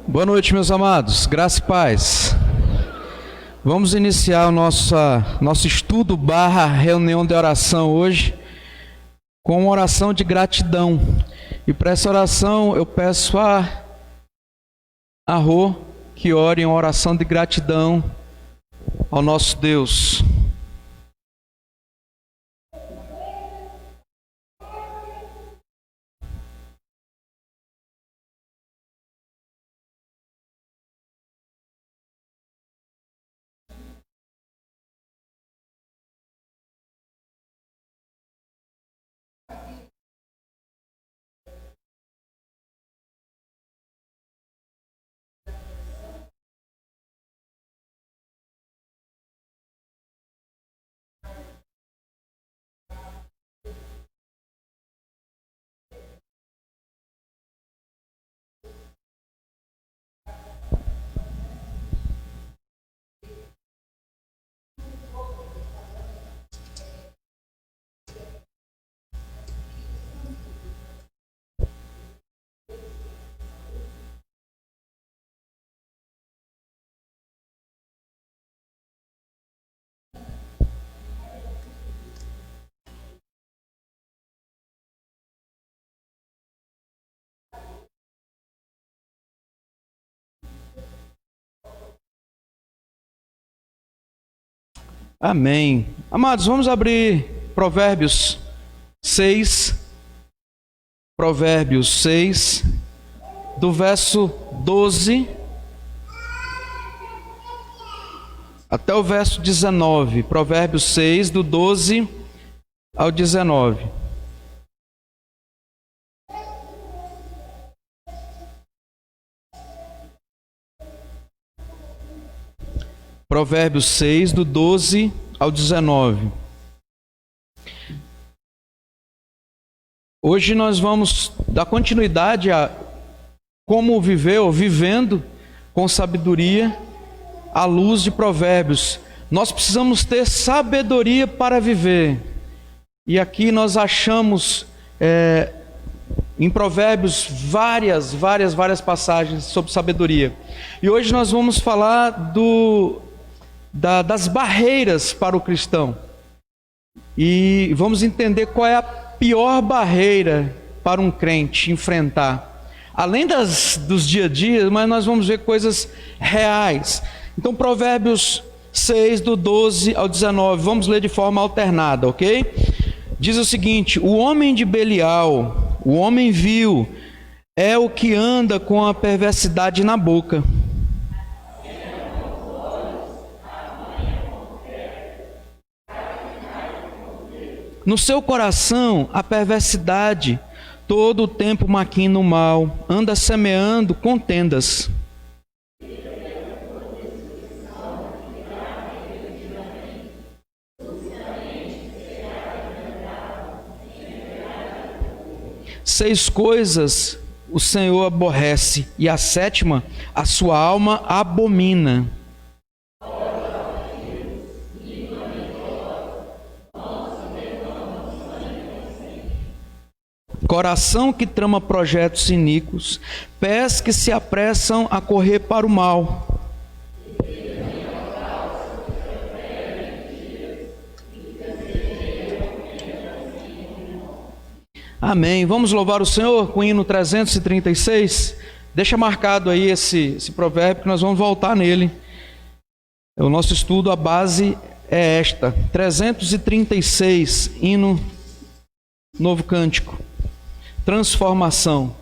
Boa noite, meus amados. Graça e paz. Vamos iniciar o nosso estudo / reunião de oração hoje com uma oração de gratidão. E para essa oração eu peço a Rô que ore em uma oração de gratidão ao nosso Deus. Amém. Amados, vamos abrir Provérbios 6, do verso 12 até o verso 19. Provérbios 6, do 12 ao 19. Provérbios 6, do 12 ao 19. Hoje nós vamos dar continuidade a como viver ou vivendo com sabedoria à luz de Provérbios. Nós precisamos ter sabedoria para viver. E aqui nós achamos em Provérbios várias passagens sobre sabedoria. E hoje nós vamos falar das barreiras para o cristão. E vamos entender qual é a pior barreira para um crente enfrentar. Além dos dia a dia, mas nós vamos ver coisas reais. Então, Provérbios 6, do 12 ao 19, vamos ler de forma alternada, ok? Diz o seguinte: o homem de Belial, o homem vil, é o que anda com a perversidade na boca. No seu coração, a perversidade, todo o tempo maquina o mal, anda semeando contendas. Seis coisas o Senhor aborrece, e a sétima, a sua alma abomina. Coração que trama projetos iníquos, pés que se apressam a correr para o mal. Amém. Vamos louvar o Senhor com o hino 336. Deixa marcado aí esse provérbio que nós vamos voltar nele. O nosso estudo, a base é esta. 336, hino, novo cântico. Transformação.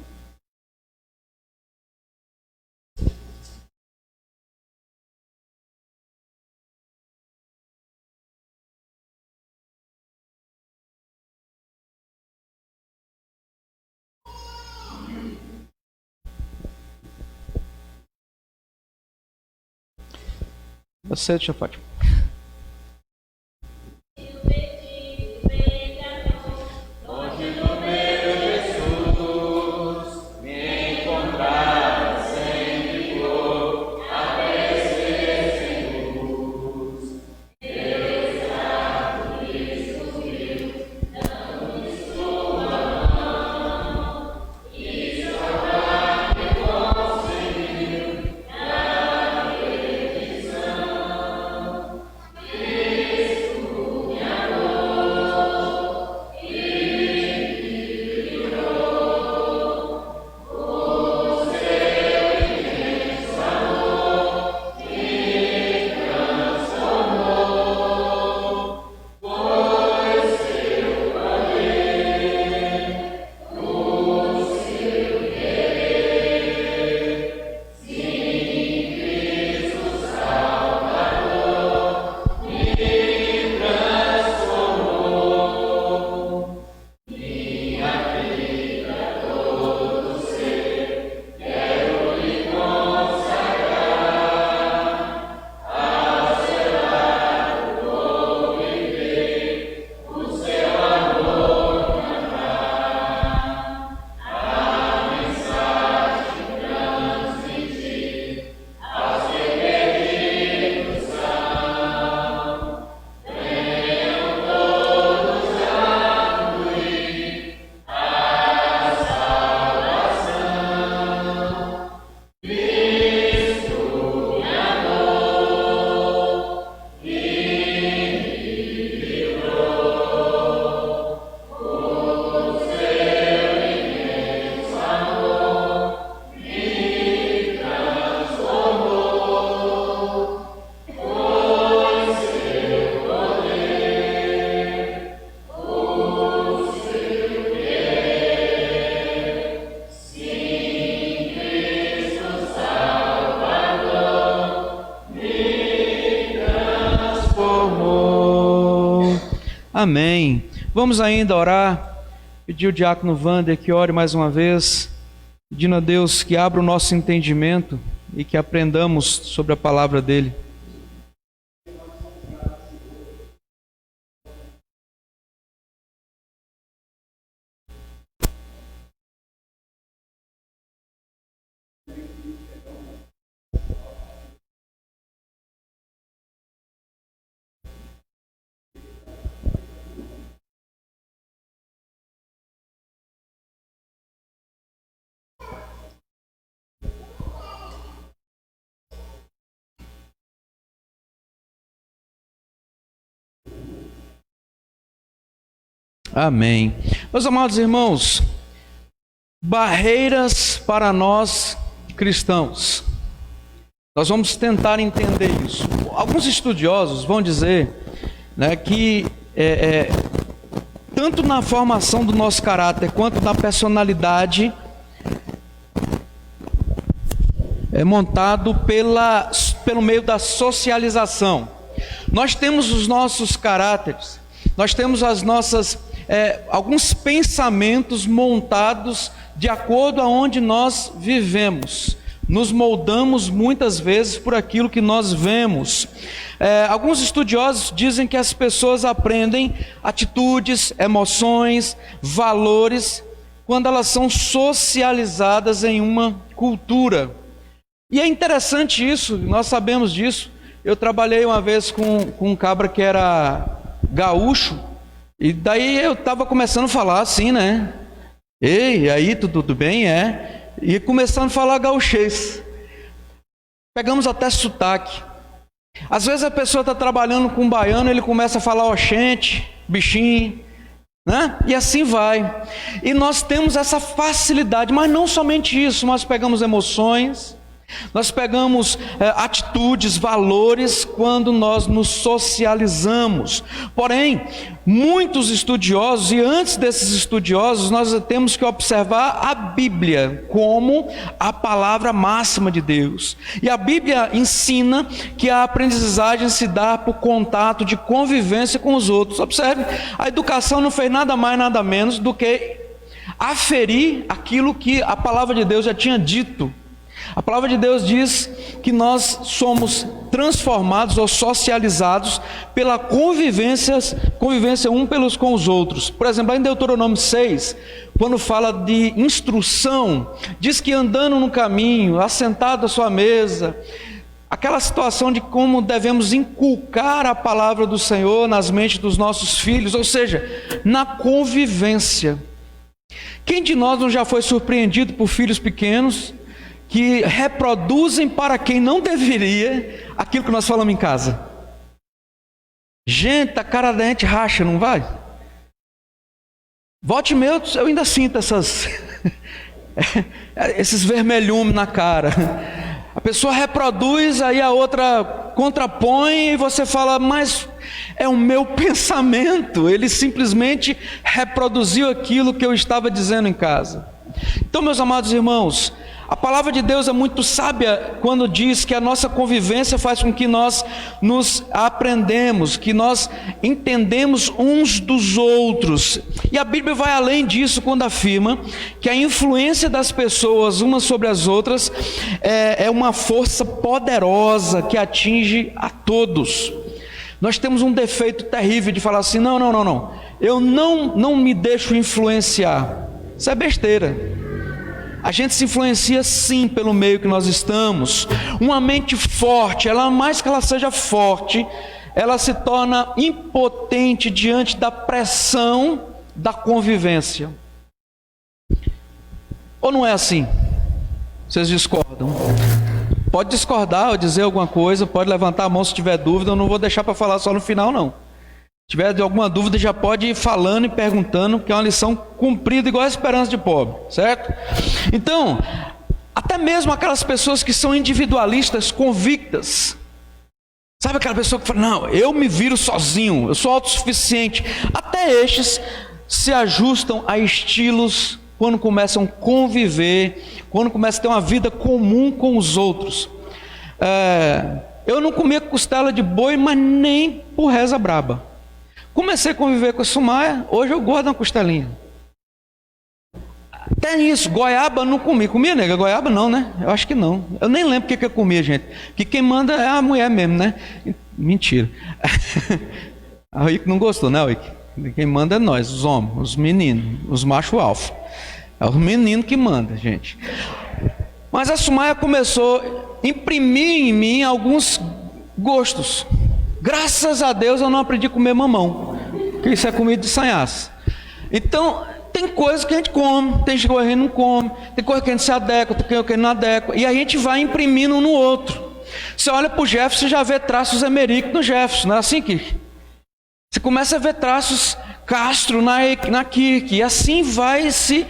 Você, tia Fátima. Amém. Vamos ainda orar, pedir o diácono Wander que ore mais uma vez, pedindo a Deus que abra o nosso entendimento e que aprendamos sobre a palavra dele. Amém. Meus amados irmãos, barreiras para nós cristãos. Nós vamos tentar entender isso. Alguns estudiosos vão dizer, né, que tanto na formação do nosso caráter quanto na personalidade é montado pelo meio da socialização. Nós temos os nossos caráteres, nós temos as nossas alguns pensamentos montados de acordo aonde nós vivemos. Nos moldamos muitas vezes por aquilo que nós vemos. Alguns estudiosos dizem que as pessoas aprendem atitudes, emoções, valores quando elas são socializadas em uma cultura. E é interessante isso, nós sabemos disso. Eu trabalhei uma vez com um cabra que era gaúcho, e daí eu estava começando a falar assim, né? Ei, aí, tudo bem? E começando a falar gauchês. Pegamos até sotaque. Às vezes a pessoa está trabalhando com um baiano, ele começa a falar oxente, bichinho, né? E assim vai. E nós temos essa facilidade, mas não somente isso, nós pegamos emoções, nós pegamos atitudes, valores quando nós nos socializamos. Porém, muitos estudiosos, e antes desses estudiosos, nós temos que observar a Bíblia como a palavra máxima de Deus. E a Bíblia ensina que a aprendizagem se dá por contato de convivência com os outros. Observe, a educação não fez nada mais, nada menos do que aferir aquilo que a palavra de Deus já tinha dito. A palavra de Deus diz que nós somos transformados ou socializados pela convivência uns com os outros. Por exemplo, em Deuteronômio 6, quando fala de instrução, diz que andando no caminho, assentado à sua mesa, aquela situação de como devemos inculcar a palavra do Senhor nas mentes dos nossos filhos, ou seja, na convivência. Quem de nós não já foi surpreendido por filhos pequenos que reproduzem para quem não deveria aquilo que nós falamos em casa? Gente, a cara da gente racha, não vai? Volte meu, eu ainda sinto esses vermelhumes na cara. A pessoa reproduz, aí a outra contrapõe e você fala, mas é o meu pensamento. Ele simplesmente reproduziu aquilo que eu estava dizendo em casa. Então, meus amados irmãos, a palavra de Deus é muito sábia quando diz que a nossa convivência faz com que nós nos aprendemos, que nós entendemos uns dos outros. E a Bíblia vai além disso quando afirma que a influência das pessoas umas sobre as outras é uma força poderosa que atinge a todos. Nós temos um defeito terrível de falar assim, não, eu não me deixo influenciar. Isso é besteira. A gente se influencia sim pelo meio que nós estamos. Uma mente forte, mais que ela seja forte, ela se torna impotente diante da pressão da convivência. Ou não é assim? Vocês discordam? Pode discordar ou dizer alguma coisa, pode levantar a mão se tiver dúvida, eu não vou deixar para falar só no final não. Se tiver alguma dúvida, já pode ir falando e perguntando, que é uma lição cumprida igual a esperança de pobre, certo? Então, até mesmo aquelas pessoas que são individualistas, convictas, sabe aquela pessoa que fala, não, eu me viro sozinho, eu sou autossuficiente, até estes se ajustam a estilos quando começam a conviver, quando começam a ter uma vida comum com os outros. Eu não comia costela de boi, mas nem por reza braba. Comecei a conviver com a Sumaia, hoje eu gosto de uma costelinha. Até isso, goiaba não comi. Comia, nega? Goiaba não, né? Eu acho que não. Eu nem lembro o que eu comia, gente. Que quem manda é a mulher mesmo, né? Mentira. A Rick não gostou, né, Rick? Quem manda é nós, os homens, os meninos, os machos alfa. É os meninos que mandam, gente. Mas a Sumaia começou a imprimir em mim alguns gostos. Graças a Deus eu não aprendi a comer mamão, porque isso é comida de sanhaço. Então, tem coisas que a gente come, tem coisas que a gente não come, tem coisas que a gente se adequa, tem coisas que a gente não adequa, e a gente vai imprimindo um no outro. Você olha para o Jefferson, você já vê traços Emerick no Jefferson, não é assim que? Você começa a ver traços Castro na Kirk, e assim vai se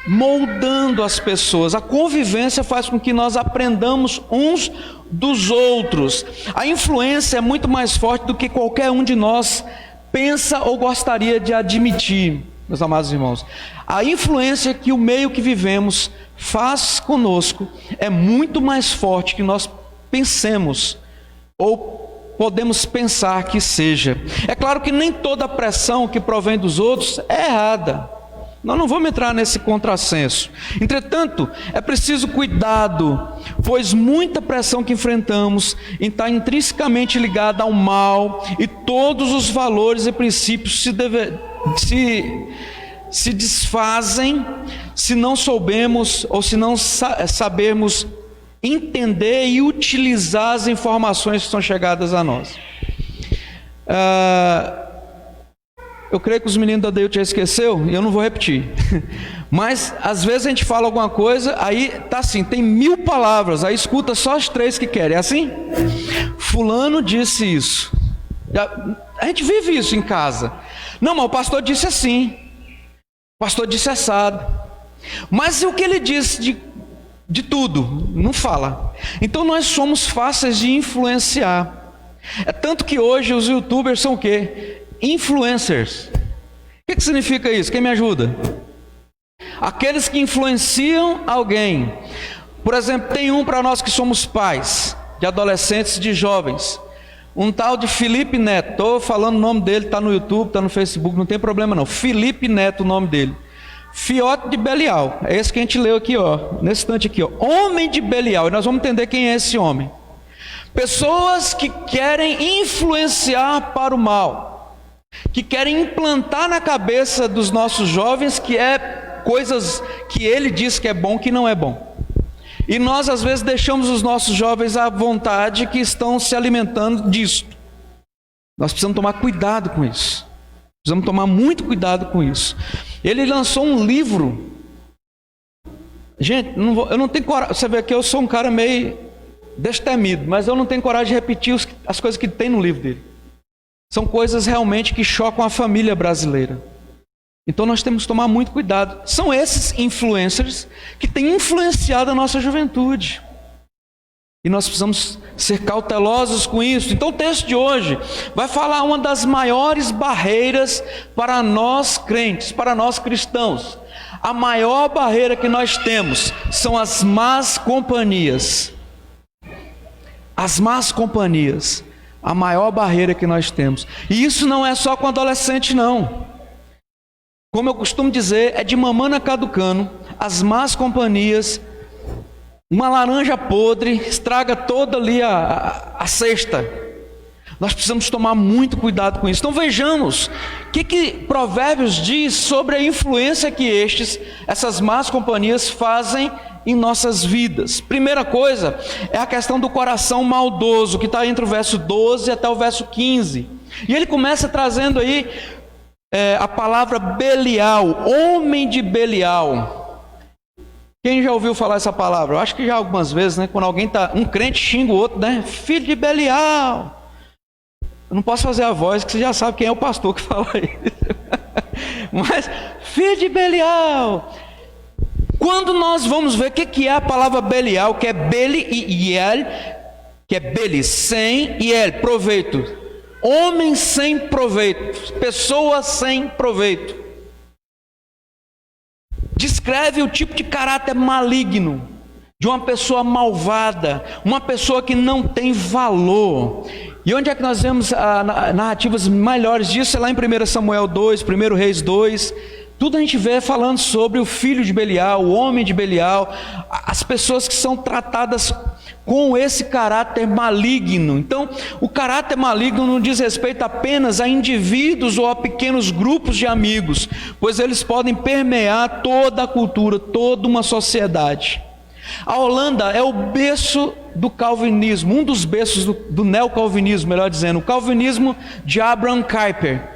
moldando as pessoas. A convivência faz com que nós aprendamos uns dos outros. A influência é muito mais forte do que qualquer um de nós pensa ou gostaria de admitir, meus amados irmãos. A influência que o meio que vivemos faz conosco é muito mais forte que nós pensemos ou podemos pensar que seja. É claro que nem toda pressão que provém dos outros é errada. Nós não vamos entrar nesse contrassenso. Entretanto, é preciso cuidado, pois muita pressão que enfrentamos está intrinsecamente ligada ao mal, e todos os valores e princípios se desfazem se não soubermos ou se não sabermos entender e utilizar as informações que são chegadas a nós. Eu creio que os meninos da Deus já esqueceu, e eu não vou repetir. Mas às vezes a gente fala alguma coisa, aí tá assim, tem 1000 palavras, aí escuta só as 3 que querem. É assim? Fulano disse isso. A gente vive isso em casa. Não, mas o pastor disse assim. O pastor disse assado. Mas e o que ele disse de tudo? Não fala. Então nós somos fáceis de influenciar. É tanto que hoje os youtubers são o quê? Influencers. O que significa isso? Quem me ajuda? Aqueles que influenciam alguém. Por exemplo, tem um para nós que somos pais de adolescentes, de jovens, um tal de Felipe Neto. Estou falando o nome dele, está no YouTube, está no Facebook, não tem problema não. Felipe Neto, o nome dele. Fiote de Belial, é esse que a gente leu aqui, ó, nesse instante aqui, ó. Homem de Belial, e nós vamos entender quem é esse homem. Pessoas que querem influenciar para o mal, que querem implantar na cabeça dos nossos jovens que é coisas que ele diz que é bom, que não é bom. E nós às vezes deixamos os nossos jovens à vontade, que estão se alimentando disso. Nós precisamos tomar cuidado com isso. Precisamos tomar muito cuidado com isso. Ele lançou um livro. Gente, eu não tenho coragem. Você vê que eu sou um cara meio destemido, mas eu não tenho coragem de repetir as coisas que tem no livro dele. São coisas realmente que chocam a família brasileira. Então nós temos que tomar muito cuidado. São esses influencers que têm influenciado a nossa juventude. E nós precisamos ser cautelosos com isso. Então o texto de hoje vai falar uma das maiores barreiras para nós crentes, para nós cristãos. A maior barreira que nós temos são as más companhias. As más companhias. A maior barreira que nós temos. E isso não é só com adolescente, não. Como eu costumo dizer, é de mamana caducando. As más companhias. Uma laranja podre estraga toda ali a cesta. Nós precisamos tomar muito cuidado com isso. Então vejamos o que Provérbios diz sobre a influência que essas más companhias fazem em nossas vidas. Primeira coisa é a questão do coração maldoso, que está entre o verso 12 até o verso 15. E ele começa trazendo aí a palavra Belial, homem de Belial. Quem já ouviu falar essa palavra? Eu acho que já algumas vezes, né? Quando um crente xinga o outro, né? Filho de Belial. Eu não posso fazer a voz, que você já sabe quem é o pastor que fala isso. Mas, filho de Belial. Quando nós vamos ver o que é a palavra Belial, que é Beli e El, que é Beli, sem, e El, proveito. Homem sem proveito, pessoa sem proveito. Descreve o tipo de caráter maligno de uma pessoa malvada, uma pessoa que não tem valor. E onde é que nós vemos narrativas melhores disso? É lá em 1 Samuel 2, 1 Reis 2. Tudo a gente vê falando sobre o filho de Belial, o homem de Belial, as pessoas que são tratadas com esse caráter maligno. Então, o caráter maligno não diz respeito apenas a indivíduos ou a pequenos grupos de amigos, pois eles podem permear toda a cultura, toda uma sociedade. A Holanda é o berço do calvinismo, um dos berços do neocalvinismo, melhor dizendo, o calvinismo de Abraham Kuyper,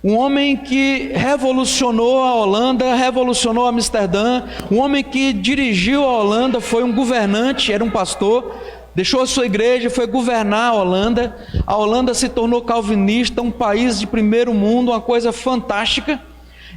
um homem que revolucionou a Holanda, revolucionou Amsterdã, um homem que dirigiu a Holanda, foi um governante, era um pastor, deixou a sua igreja, foi governar a Holanda se tornou calvinista, um país de primeiro mundo, uma coisa fantástica,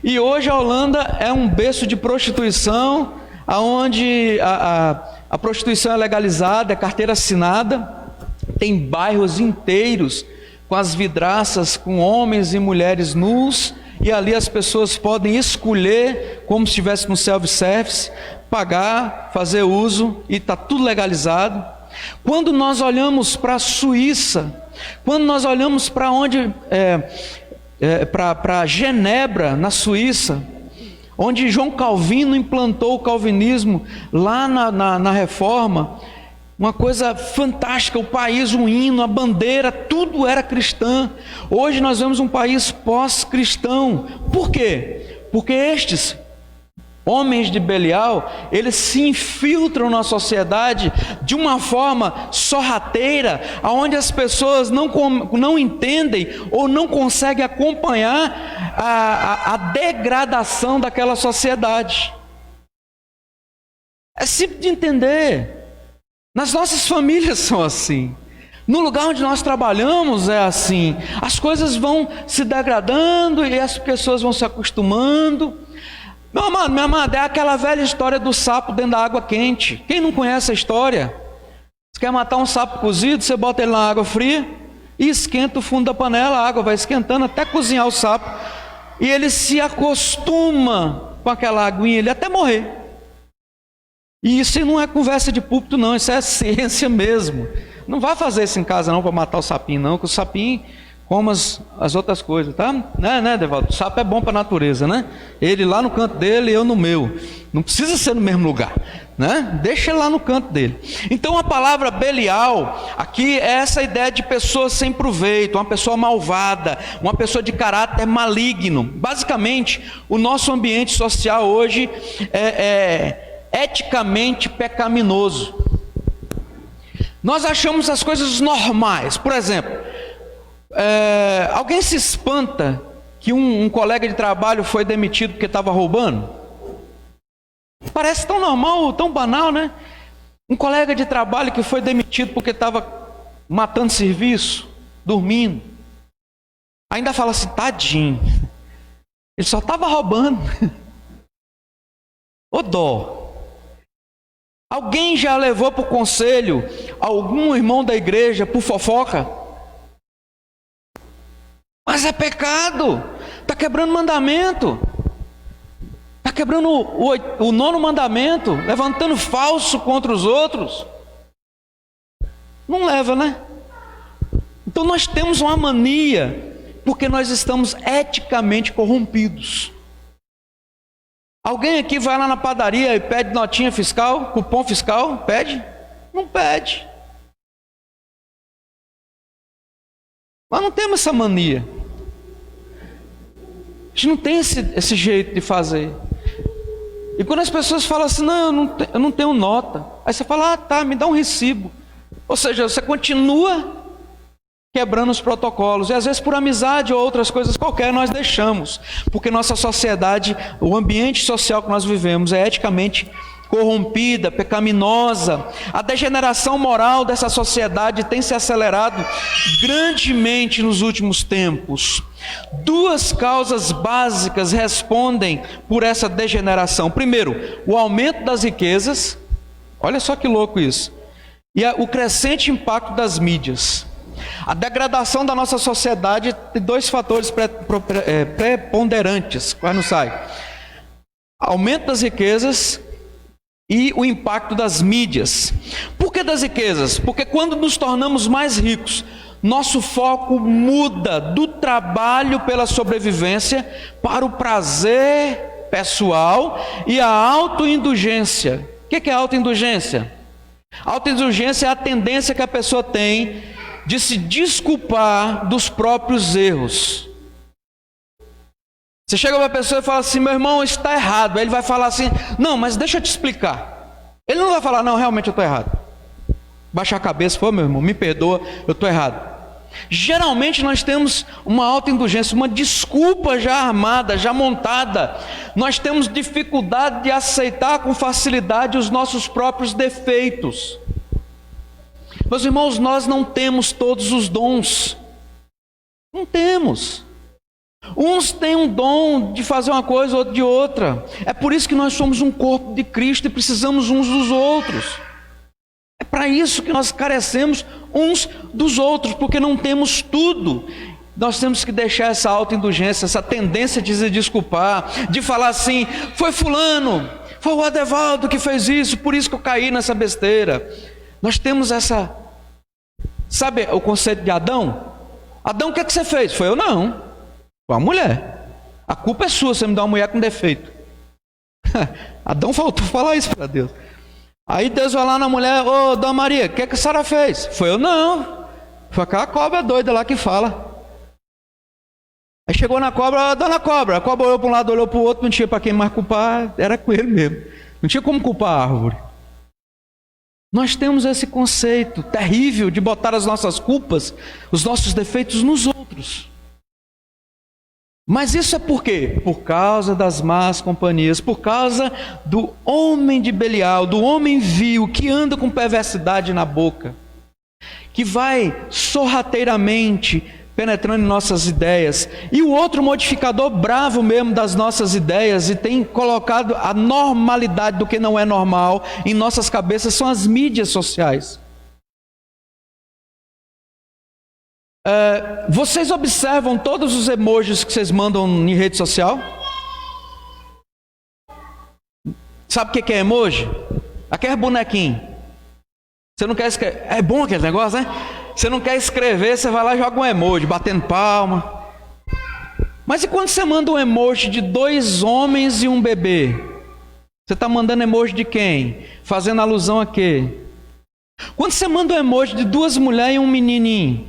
e hoje a Holanda é um berço de prostituição, onde a prostituição é legalizada, é carteira assinada, tem bairros inteiros com as vidraças, com homens e mulheres nus, e ali as pessoas podem escolher, como se estivesse no self-service, pagar, fazer uso, e está tudo legalizado. Quando nós olhamos para a Suíça, quando nós olhamos para onde, para Genebra, na Suíça, onde João Calvino implantou o calvinismo lá na Reforma, uma coisa fantástica, o país, o hino, a bandeira, tudo era cristã. Hoje nós vemos um país pós-cristão. Por quê? Porque estes homens de Belial, eles se infiltram na sociedade de uma forma sorrateira, onde as pessoas não entendem ou não conseguem acompanhar a degradação daquela sociedade. É simples de entender. Nas nossas famílias são assim. No lugar onde nós trabalhamos é assim. As coisas vão se degradando e as pessoas vão se acostumando. Meu amado, minha amada, é aquela velha história do sapo dentro da água quente. Quem não conhece a história? Você quer matar um sapo cozido, você bota ele na água fria e esquenta o fundo da panela, a água vai esquentando até cozinhar o sapo. E ele se acostuma com aquela aguinha, ele até morrer. E isso não é conversa de púlpito não, isso é ciência mesmo. Não vai fazer isso em casa não para matar o sapinho não, que o sapinho come as outras coisas, tá? Né, Devaldo? O sapo é bom para a natureza, né? Ele lá no canto dele e eu no meu. Não precisa ser no mesmo lugar, né? Deixa ele lá no canto dele. Então a palavra Belial aqui é essa ideia de pessoa sem proveito, uma pessoa malvada, uma pessoa de caráter maligno. Basicamente, o nosso ambiente social hoje é eticamente pecaminoso. Nós achamos as coisas normais. Por exemplo, alguém se espanta que um colega de trabalho foi demitido porque estava roubando? Parece tão normal, tão banal, né? Um colega de trabalho que foi demitido porque estava matando serviço, dormindo. Ainda fala assim, tadinho, ele só estava roubando. Ô dó. Alguém já levou para o conselho algum irmão da igreja por fofoca? Mas é pecado, está quebrando mandamento, está quebrando o 9º mandamento, levantando falso contra os outros. Não leva, né? Então nós temos uma mania, porque nós estamos eticamente corrompidos. Alguém aqui vai lá na padaria e pede notinha fiscal, cupom fiscal? Pede? Não pede. Mas não temos essa mania. A gente não tem esse jeito de fazer. E quando as pessoas falam assim, não, eu não tenho nota. Aí você fala, tá, me dá um recibo. Ou seja, você continua quebrando os protocolos, e às vezes por amizade ou outras coisas qualquer nós deixamos, porque nossa sociedade, o ambiente social que nós vivemos é eticamente corrompida, pecaminosa. A degeneração moral dessa sociedade tem se acelerado grandemente nos últimos tempos. 2 causas básicas respondem por essa degeneração. Primeiro, o aumento das riquezas, olha só que louco isso, e o crescente impacto das mídias. A degradação da nossa sociedade tem 2 fatores preponderantes, quase não sai. Aumento das riquezas e o impacto das mídias. Por que das riquezas? Porque quando nos tornamos mais ricos, nosso foco muda do trabalho pela sobrevivência para o prazer pessoal e a autoindulgência. O que é autoindulgência? Autoindulgência é a tendência que a pessoa tem de se desculpar dos próprios erros. Você chega para a pessoa e fala assim: meu irmão, isso está errado. Aí ele vai falar assim: não, mas deixa eu te explicar. Ele não vai falar: não, realmente eu estou errado. Baixa a cabeça, pô, meu irmão, me perdoa, eu estou errado. Geralmente nós temos uma autoindulgência, uma desculpa já armada, já montada. Nós temos dificuldade de aceitar com facilidade os nossos próprios defeitos. Meus irmãos, nós não temos todos os dons. Não temos. Uns têm um dom de fazer uma coisa, outro de outra. É por isso que nós somos um corpo de Cristo e precisamos uns dos outros. É para isso que nós carecemos uns dos outros, porque não temos tudo. Nós temos que deixar essa autoindulgência, essa tendência de se desculpar, de falar assim: foi fulano, foi o Adevaldo que fez isso, por isso que eu caí nessa besteira. Nós temos essa... Sabe o conceito de Adão? Adão, o que é que você fez? Foi eu não, foi a mulher. A culpa é sua, você me dá uma mulher com defeito. Adão faltou falar isso para Deus. Aí Deus vai lá na mulher: ô Dona Maria, o que é que a senhora fez? Foi eu não, foi aquela cobra doida lá que fala. Aí chegou na cobra: dona cobra. A cobra olhou para um lado, olhou para o outro, não tinha para quem mais culpar, era com ele mesmo. Não tinha como culpar a árvore. Nós temos esse conceito terrível de botar as nossas culpas, os nossos defeitos nos outros. Mas isso é por quê? Por causa das más companhias, por causa do homem de Belial, do homem vil, que anda com perversidade na boca, que vai sorrateiramente penetrando em nossas ideias. E o outro modificador bravo mesmo das nossas ideias e tem colocado a normalidade do que não é normal em nossas cabeças são as mídias sociais. Vocês observam todos os emojis que vocês mandam em rede social? Sabe o que é emoji? Aquele bonequinho. Você não quer escrever. É bom aquele negócio, né? Você não quer escrever, você vai lá e joga um emoji, batendo palma. Mas e quando você manda um emoji de 2 homens e um bebê? Você está mandando emoji de quem? Fazendo alusão a quê? Quando você manda um emoji de 2 mulheres e um menininho,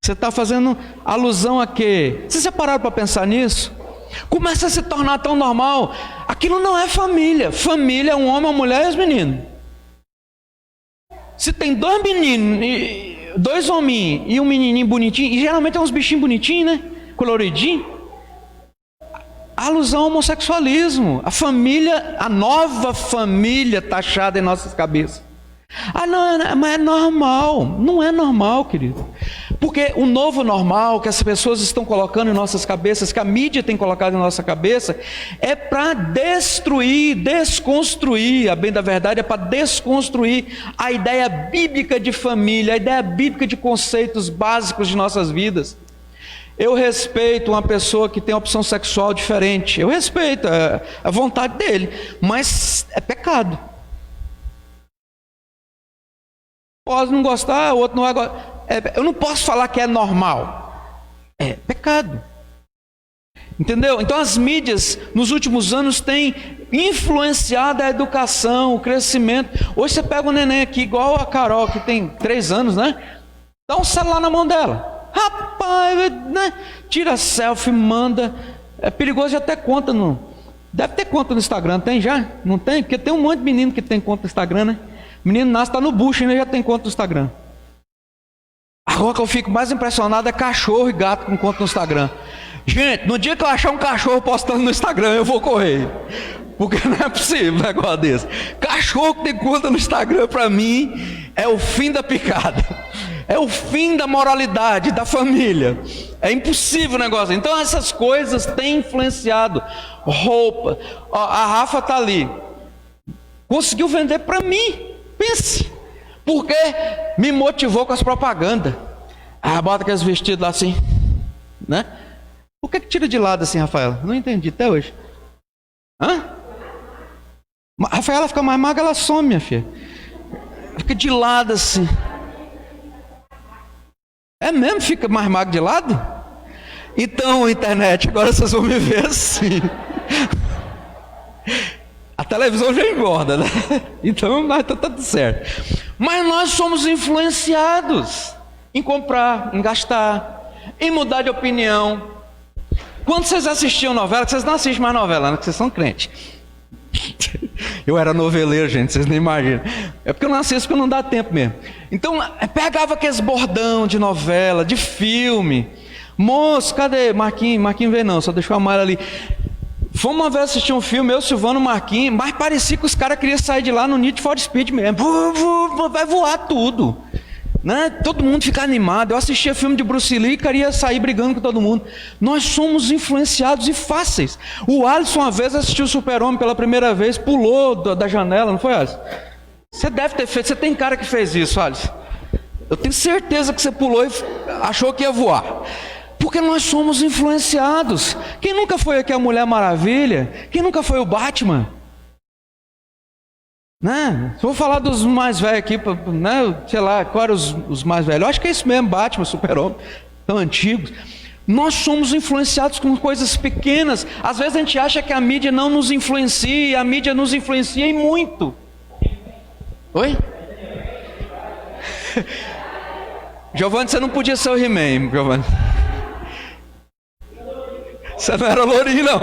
você está fazendo alusão a quê? Vocês já pararam para pensar nisso? Começa a se tornar tão normal. Aquilo não é família. Família é um homem, uma mulher e os meninos. Se tem 2 meninos, 2 hominhos e um menininho bonitinho, e geralmente é uns bichinhos bonitinhos, né? Coloridinho. Alusão ao homossexualismo. A família, a nova família taxada em nossas cabeças. Ah, não, mas é normal. Não é normal, querido. Porque o novo normal que as pessoas estão colocando em nossas cabeças, que a mídia tem colocado em nossa cabeça, é para destruir, desconstruir, a bem da verdade, é para desconstruir a ideia bíblica de família, a ideia bíblica de conceitos básicos de nossas vidas. Eu respeito uma pessoa que tem opção sexual diferente, eu respeito a vontade dele, mas é pecado. Pode não gostar, o outro não vai gostar. Eu não posso falar que é normal. É pecado. Entendeu? Então as mídias nos últimos anos têm influenciado a educação, o crescimento. Hoje você pega um neném aqui, igual a Carol, que tem 3 anos, né? Dá um celular na mão dela. Rapaz, né? Tira selfie, manda. É perigoso já ter conta no... Deve ter conta no Instagram, tem já? Não tem? Porque tem um monte de menino que tem conta no Instagram, né? O menino nasce, está no bucho, ainda já tem conta no Instagram. Agora que eu fico mais impressionado é cachorro e gato com conta no Instagram. Gente, no dia que eu achar um cachorro postando no Instagram, eu vou correr. Porque não é possível um negócio desse. Cachorro que tem conta no Instagram, para mim, é o fim da picada. É o fim da moralidade, da família. É impossível o negócio. Então essas coisas têm influenciado. Roupa. Ó, a Rafa está ali. Conseguiu vender para mim. Pense. Porque me motivou com as propagandas. Ah, bota aqueles vestidos lá assim, né? Por que tira de lado assim, Rafaela? Não entendi até hoje. Hã? A Rafaela fica mais magra, ela some, minha filha. Fica de lado assim. É mesmo? Fica mais magro de lado? Então, internet, agora vocês vão me ver assim. A televisão já engorda, né? Então, tá tudo certo. Mas nós somos influenciados em comprar, em gastar, em mudar de opinião. Quando vocês assistiam novela, que vocês não assistem mais novela, né? Que vocês são crentes. Eu era noveleiro, gente, vocês nem imaginam. É porque eu não assisto, porque não dá tempo mesmo. Então, pegava aqueles bordão de novela, de filme. Moço, cadê? Marquinhos veio não, só deixou a Mara ali. Fomos uma vez assistir um filme, eu, Silvano, Marquinhos, mas parecia que os caras queriam sair de lá no Need for Speed mesmo. Vai voar tudo. Né? Todo mundo fica animado. Eu assistia filme de Bruce Lee e queria sair brigando com todo mundo. Nós somos influenciados e fáceis. O Alisson uma vez assistiu o Super-Homem pela primeira vez, pulou da janela, não foi, Alisson? Você deve ter feito, você tem cara que fez isso, Alisson. Eu tenho certeza que você pulou e achou que ia voar. Porque nós somos influenciados. Quem nunca foi aqui a Mulher Maravilha? Quem nunca foi o Batman? Né? Vou falar dos mais velhos aqui, né? Sei lá, qual eram os mais velhos? Eu acho que é isso mesmo, Batman, Super-Homem, tão antigos. Nós somos influenciados com coisas pequenas. Às vezes a gente acha que a mídia não nos influencia, a mídia nos influencia e muito. Oi? Giovanni, você não podia ser o He-Man, Giovanni. Você não era lourinho, não.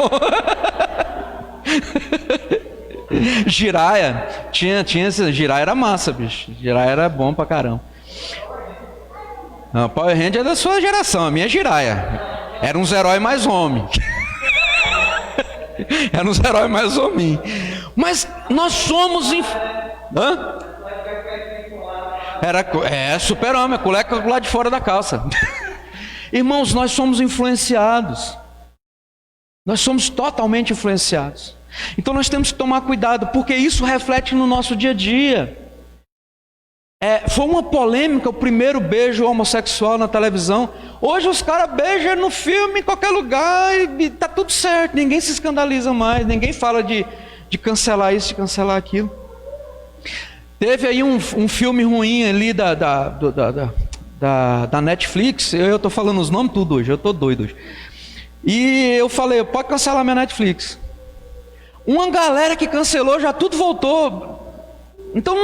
Jiraya, tinha Jiraya era massa, bicho. Jiraya era bom pra caramba. Não, Power Ranger é da sua geração, a minha é Jiraya. Era uns heróis mais homem. Era uns heróis mais homem. Mas nós somos Hã? Era Super-Homem, a cueca lá de fora da calça. Irmãos, nós somos influenciados. Nós somos totalmente influenciados. Então nós temos que tomar cuidado, porque isso reflete no nosso dia a dia. Foi uma polêmica o primeiro beijo homossexual na televisão. Hoje os caras beijam no filme, em qualquer lugar, e tá tudo certo. Ninguém se escandaliza mais, ninguém fala de cancelar isso, de cancelar aquilo. Teve aí um filme ruim ali da Netflix. Eu estou falando os nomes tudo hoje, eu estou doido hoje. E eu falei, pode cancelar minha Netflix. Uma galera que cancelou, já tudo voltou. Então,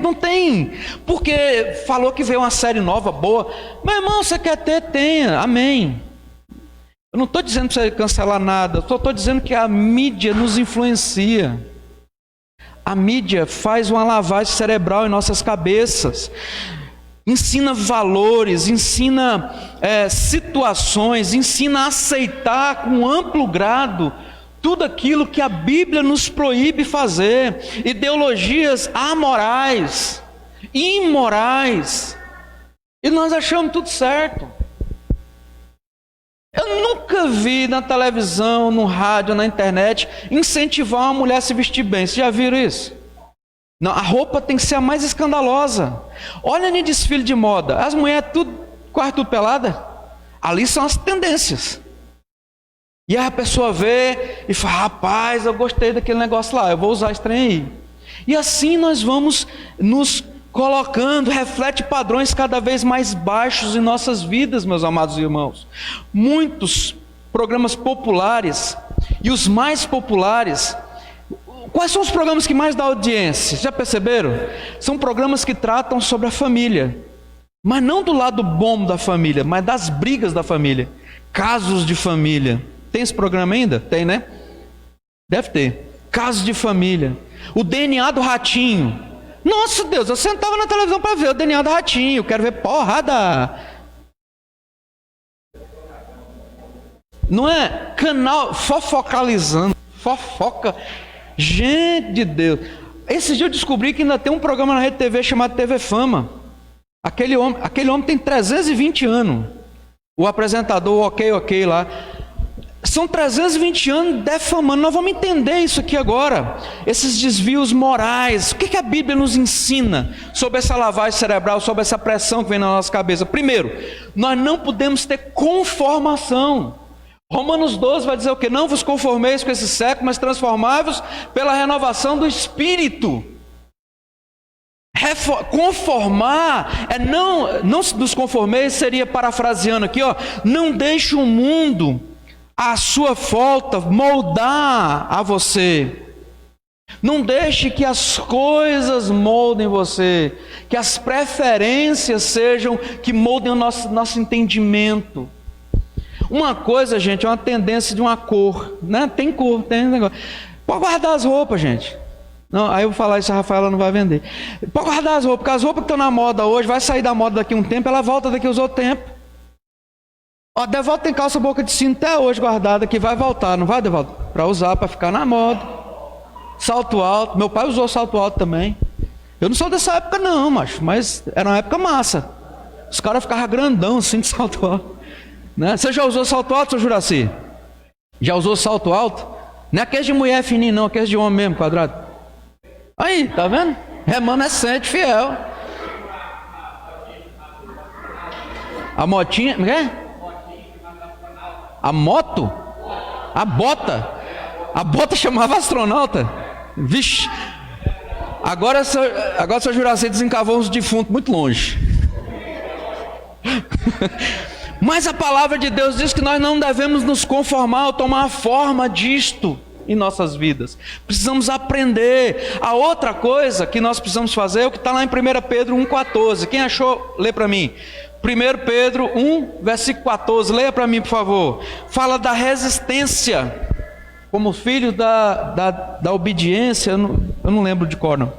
não tem. Porque falou que veio uma série nova, boa. Meu irmão, você quer ter? Tenha, amém. Eu não estou dizendo para você cancelar nada, eu estou dizendo que a mídia nos influencia. A mídia faz uma lavagem cerebral em nossas cabeças. Ensina valores, ensina situações, ensina a aceitar com amplo grado tudo aquilo que a Bíblia nos proíbe fazer. Ideologias amorais, imorais. E nós achamos tudo certo. Eu nunca vi na televisão, no rádio, na internet, incentivar uma mulher a se vestir bem. Vocês já viram isso? Não, a roupa tem que ser a mais escandalosa. Olha em desfile de moda. As mulheres quase tudo pelada. Ali são as tendências. E aí a pessoa vê e fala, rapaz, eu gostei daquele negócio lá, eu vou usar esse trem aí. E assim nós vamos nos colocando, reflete padrões cada vez mais baixos em nossas vidas, meus amados irmãos. Muitos programas populares, e os mais populares, quais são os programas que mais dão audiência? Já perceberam? São programas que tratam sobre a família, mas não do lado bom da família, mas das brigas da família, casos de família. Tem esse programa ainda? Tem, né? Deve ter. Casos de família. O DNA do ratinho. Nossa Deus, eu sentava na televisão para ver o DNA do ratinho. Eu quero ver porrada. Não é canal fofocalizando. Fofoca. Gente de Deus. Esse dia eu descobri que ainda tem um programa na Rede TV chamado TV Fama. Aquele homem tem 320 anos. O apresentador, o ok lá. São 320 anos defamando. Nós vamos entender isso aqui agora. Esses desvios morais. O que a Bíblia nos ensina sobre essa lavagem cerebral, sobre essa pressão que vem na nossa cabeça? Primeiro, nós não podemos ter conformação. Romanos 12 vai dizer o quê? Não vos conformeis com esse século, mas transformai-vos pela renovação do Espírito. Conformar é não nos conformeis, seria parafraseando aqui, ó, não deixe o mundo à sua volta moldar a você. Não deixe que as coisas moldem você, que as preferências sejam que moldem o nosso entendimento. Uma coisa, gente, é uma tendência de uma cor, né? Tem cor, tem negócio. Pode guardar as roupas, gente. Não, aí eu vou falar isso, a Rafaela não vai vender. Pode guardar as roupas, porque as roupas que estão na moda hoje, vai sair da moda daqui a um tempo, ela volta daqui a outro tempo. Ó, Devaldo tem calça boca de sino até hoje guardada, que vai voltar, não vai, Devaldo? Para usar, para ficar na moda. Salto alto, meu pai usou salto alto também. Eu não sou dessa época não, macho, mas era uma época massa. Os caras ficavam grandão assim de salto alto, né? Você já usou salto alto, seu Juraci? Já usou salto alto? Não é aquele de mulher fininho não, aquele de homem mesmo, quadrado. Aí, tá vendo? Remanescente, fiel. A motinha, o quê? A moto? A bota? A bota chamava astronauta? Vixe. Agora seu Juraci desencavou uns defuntos muito longe. Mas a palavra de Deus diz que nós não devemos nos conformar ou tomar a forma disto em nossas vidas. Precisamos aprender. A outra coisa que nós precisamos fazer é o que está lá em 1 Pedro 1,14. Quem achou, lê para mim. 1 Pedro 1, versículo 14. Leia para mim, por favor. Fala da resistência. Como filho da obediência. Eu não lembro de cor, não.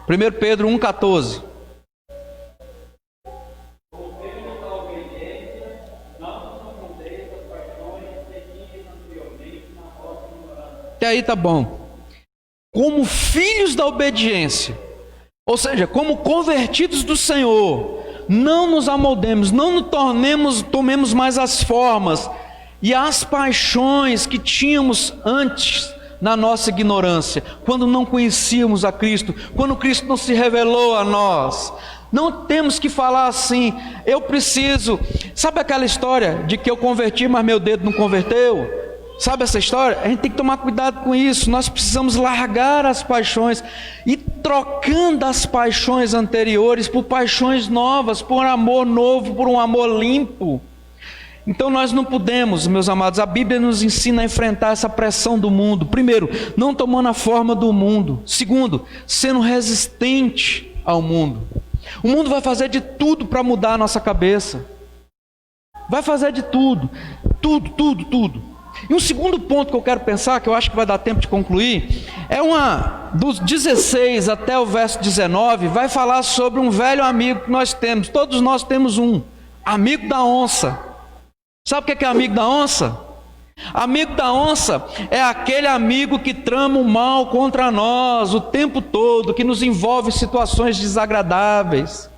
1 Pedro 1,14. Até aí tá bom. Como filhos da obediência, ou seja, como convertidos do Senhor, não nos amoldemos, não nos tomemos mais as formas e as paixões que tínhamos antes na nossa ignorância, quando não conhecíamos a Cristo, quando Cristo não se revelou a nós. Não temos que falar assim, eu preciso. Sabe aquela história de que eu converti, mas meu dedo não converteu? Sabe essa história? A gente tem que tomar cuidado com isso. Nós precisamos largar as paixões e trocando as paixões anteriores por paixões novas, por um amor novo, por um amor limpo. Então nós não podemos, meus amados, a Bíblia nos ensina a enfrentar essa pressão do mundo. Primeiro, não tomando a forma do mundo. Segundo, sendo resistente ao mundo. O mundo vai fazer de tudo para mudar a nossa cabeça. Vai fazer de tudo. Tudo. E um segundo ponto que eu quero pensar, que eu acho que vai dar tempo de concluir, é dos 16 até o verso 19, vai falar sobre um velho amigo que nós temos. Todos nós temos um, amigo da onça. Sabe o que é amigo da onça? Amigo da onça é aquele amigo que trama o mal contra nós o tempo todo, que nos envolve em situações desagradáveis.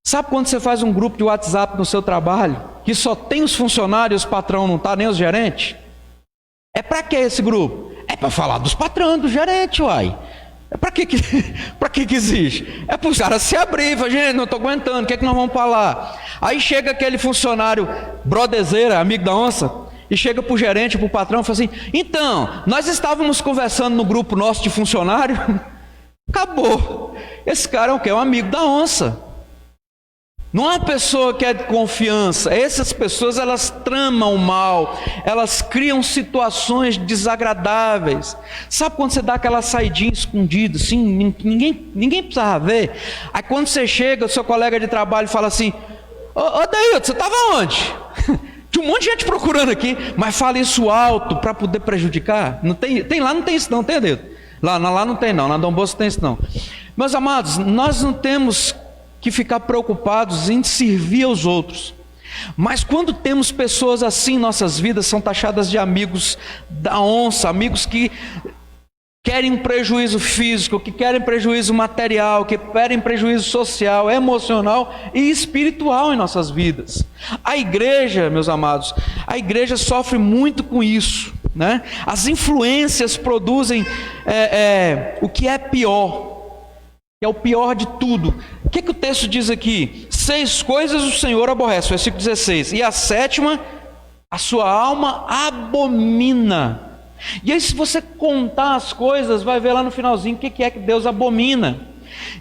Sabe quando você faz um grupo de WhatsApp no seu trabalho, que só tem os funcionários, o patrão não está, nem os gerentes? É para que esse grupo? É para falar dos patrões, do gerente, uai. É para que existe? É para os caras se abrir, gente, não estou aguentando, o que é que nós vamos falar? Aí chega aquele funcionário brodezeira, amigo da onça, e chega para o gerente, para o patrão, e fala assim, então, nós estávamos conversando no grupo nosso de funcionário, acabou. Esse cara é o quê? É um amigo da onça. Não é uma pessoa que é de confiança. Essas pessoas, elas tramam o mal, elas criam situações desagradáveis. Sabe quando você dá aquela saidinha escondida, assim, ninguém precisava ver? Aí quando você chega, o seu colega de trabalho fala assim, ô Dailton, você estava onde? Tinha um monte de gente procurando aqui, mas fala isso alto para poder prejudicar. Não tem lá, não tem isso não, tem, Dailton? Lá não tem não, na Dom Bosco não tem isso não. Meus amados, nós não temos que ficar preocupados em servir aos outros. Mas quando temos pessoas assim em nossas vidas, são taxadas de amigos da onça, amigos que querem prejuízo físico, que querem prejuízo material, que querem prejuízo social, emocional e espiritual em nossas vidas. A igreja, meus amados, a igreja sofre muito com isso, né? As influências produzem o que é pior, que é o pior de tudo. O que o texto diz aqui? 6 coisas o Senhor aborrece, versículo 16. E a sétima, a sua alma abomina. E aí, se você contar as coisas, vai ver lá no finalzinho o que é que Deus abomina.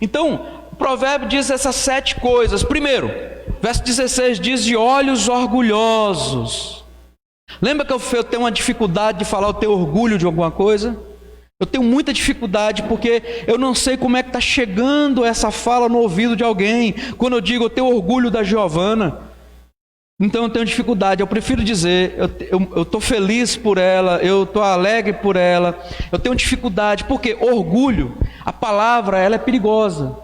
Então, o provérbio diz essas 7 coisas. Primeiro, verso 16 diz: de olhos orgulhosos. Lembra que eu tenho uma dificuldade de falar, eu tenho orgulho de alguma coisa? Eu tenho muita dificuldade porque eu não sei como é que está chegando essa fala no ouvido de alguém. Quando eu digo eu tenho orgulho da Giovana, então eu tenho dificuldade. Eu prefiro dizer eu estou feliz por ela, eu estou alegre por ela. Eu tenho dificuldade porque orgulho, a palavra, ela é perigosa.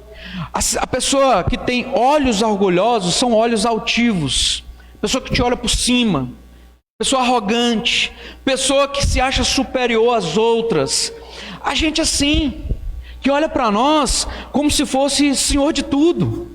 A pessoa que tem olhos orgulhosos são olhos altivos. Pessoa que te olha por cima, pessoa arrogante, pessoa que se acha superior às outras. A gente assim, que olha para nós como se fosse senhor de tudo,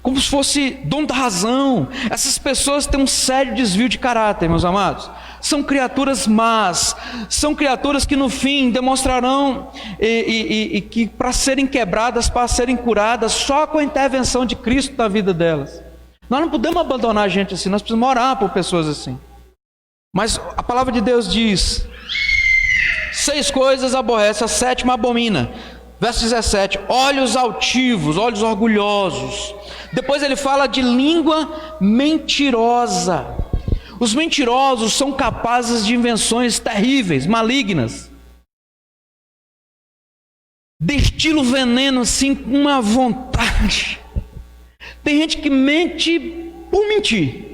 como se fosse dono da razão. Essas pessoas têm um sério desvio de caráter, meus amados. São criaturas más, são criaturas que no fim demonstrarão e que para serem quebradas, para serem curadas, só com a intervenção de Cristo na vida delas. Nós não podemos abandonar a gente assim, nós precisamos orar por pessoas assim. Mas a palavra de Deus diz: 6 coisas aborrece, a 7ª abomina. Verso 17: olhos altivos, olhos orgulhosos. Depois ele fala de língua mentirosa. Os mentirosos são capazes de invenções terríveis, malignas. Destila o veneno assim com uma vontade. Tem gente que mente por mentir.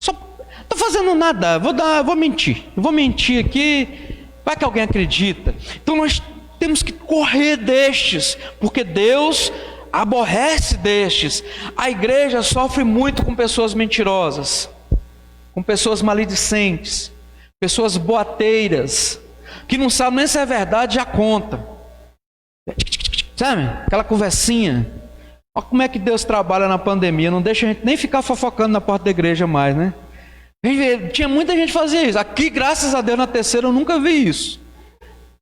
Estou fazendo nada, vou mentir aqui, vai que alguém acredita. Então nós temos que correr destes, porque Deus aborrece destes. A igreja sofre muito com pessoas mentirosas, com pessoas maledicentes, pessoas boateiras, que não sabem nem se é verdade, já conta. Sabe, aquela conversinha. Olha como é que Deus trabalha na pandemia, não deixa a gente nem ficar fofocando na porta da igreja mais, né? Tinha muita gente que fazia isso. Aqui, graças a Deus, na terceira eu nunca vi isso.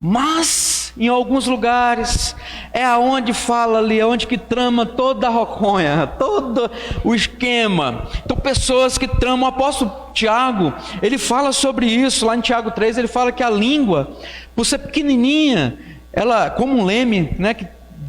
Mas em alguns lugares é aonde fala ali, é onde que trama toda a roconha, todo o esquema. Então pessoas que tramam, o apóstolo Tiago, ele fala sobre isso, lá em Tiago 3, ele fala que a língua, por ser pequenininha, ela como um leme, né, que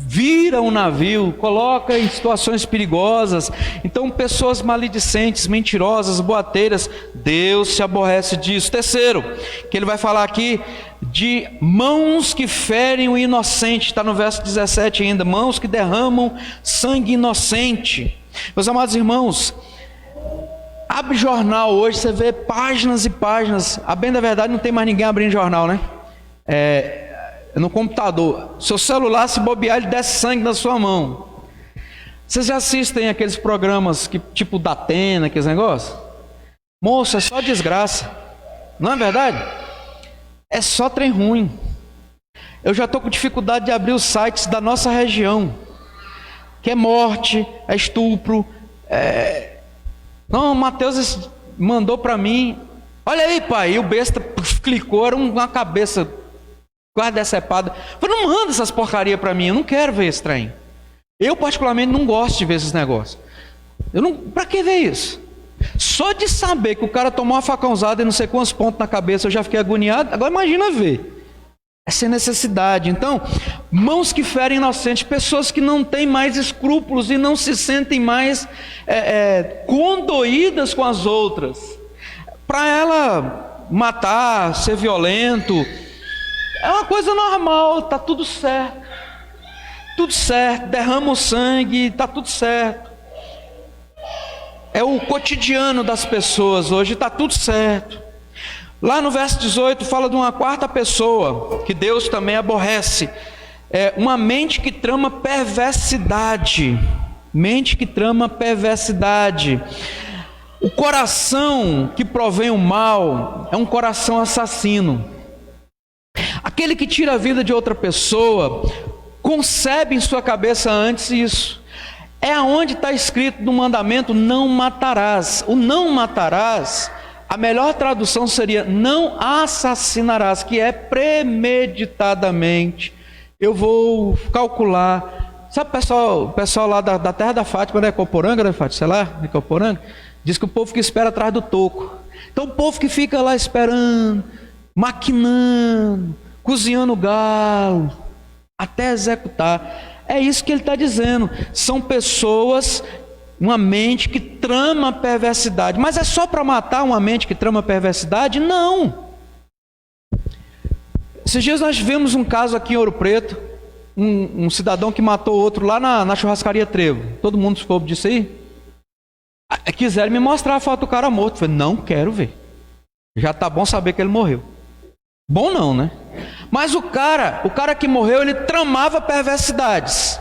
vira um navio, coloca em situações perigosas. Então pessoas maledicentes, mentirosas, boateiras, Deus se aborrece disso. Terceiro, que ele vai falar aqui de mãos que ferem o inocente, está no verso 17 ainda, mãos que derramam sangue inocente. Meus amados irmãos, abre jornal hoje, você vê páginas e páginas. A bem da verdade não tem mais ninguém abrindo jornal, né? No computador, seu celular, se bobear, ele desce sangue na sua mão. Vocês já assistem aqueles programas que, tipo da Atena, aqueles negócios? Moço, é só desgraça, não é verdade? É só trem ruim. Eu já estou com dificuldade de abrir os sites da nossa região, que é morte, é estupro. Não, o Mateus mandou para mim, olha aí pai, e o besta clicou, era uma cabeça quase decepada. Falei, não manda essas porcarias para mim, eu não quero ver esse trem. Eu particularmente não gosto de ver esses negócios. Para que ver isso? Só de saber que o cara tomou uma facãozada e não sei quantos pontos na cabeça, eu já fiquei agoniado. Agora imagina ver. Essa é necessidade. Então, mãos que ferem inocentes, pessoas que não têm mais escrúpulos e não se sentem mais condoídas com as outras. Para ela matar, ser violento, é uma coisa normal, está tudo certo. Tudo certo, derrama o sangue, está tudo certo. É o cotidiano das pessoas hoje, está tudo certo. Lá no verso 18 fala de uma quarta pessoa, que Deus também aborrece. Uma mente que trama perversidade. Mente que trama perversidade. O coração que provém o mal é um coração assassino. Aquele que tira a vida de outra pessoa, concebe em sua cabeça antes isso. É aonde está escrito no mandamento, não matarás. O não matarás, a melhor tradução seria não assassinarás, que é premeditadamente. Eu vou calcular. Sabe o pessoal lá da terra da Fátima, né? Coporanga, né, Fátima? Sei lá, né, Coporanga? Diz que o povo que espera atrás do toco. Então o povo que fica lá esperando, maquinando, cozinhando galo, até executar. É isso que ele está dizendo. São pessoas, uma mente que trama perversidade. Mas é só para matar uma mente que trama perversidade? Não. Esses dias nós vimos um caso aqui em Ouro Preto, um cidadão que matou outro lá na churrascaria Trevo. Todo mundo soube disso aí? Quiseram me mostrar a foto do cara morto. Eu falei, não quero ver. Já está bom saber que ele morreu. Bom não, né? Mas o cara que morreu, ele tramava perversidades.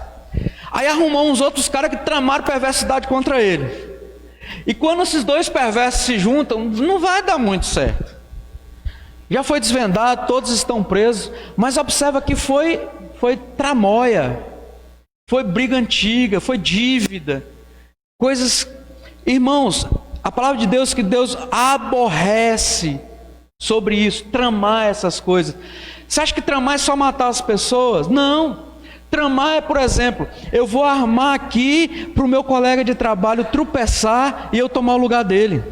Aí arrumou uns outros caras que tramaram perversidade contra ele. E quando esses dois perversos se juntam, não vai dar muito certo. Já foi desvendado, todos estão presos. Mas observa que foi tramóia, foi briga antiga, foi dívida, coisas. Irmãos, a palavra de Deus que Deus aborrece sobre isso, tramar essas coisas. Você acha que tramar é só matar as pessoas? Não. Tramar é, por exemplo, eu vou armar aqui para o meu colega de trabalho tropeçar e eu tomar o lugar dele.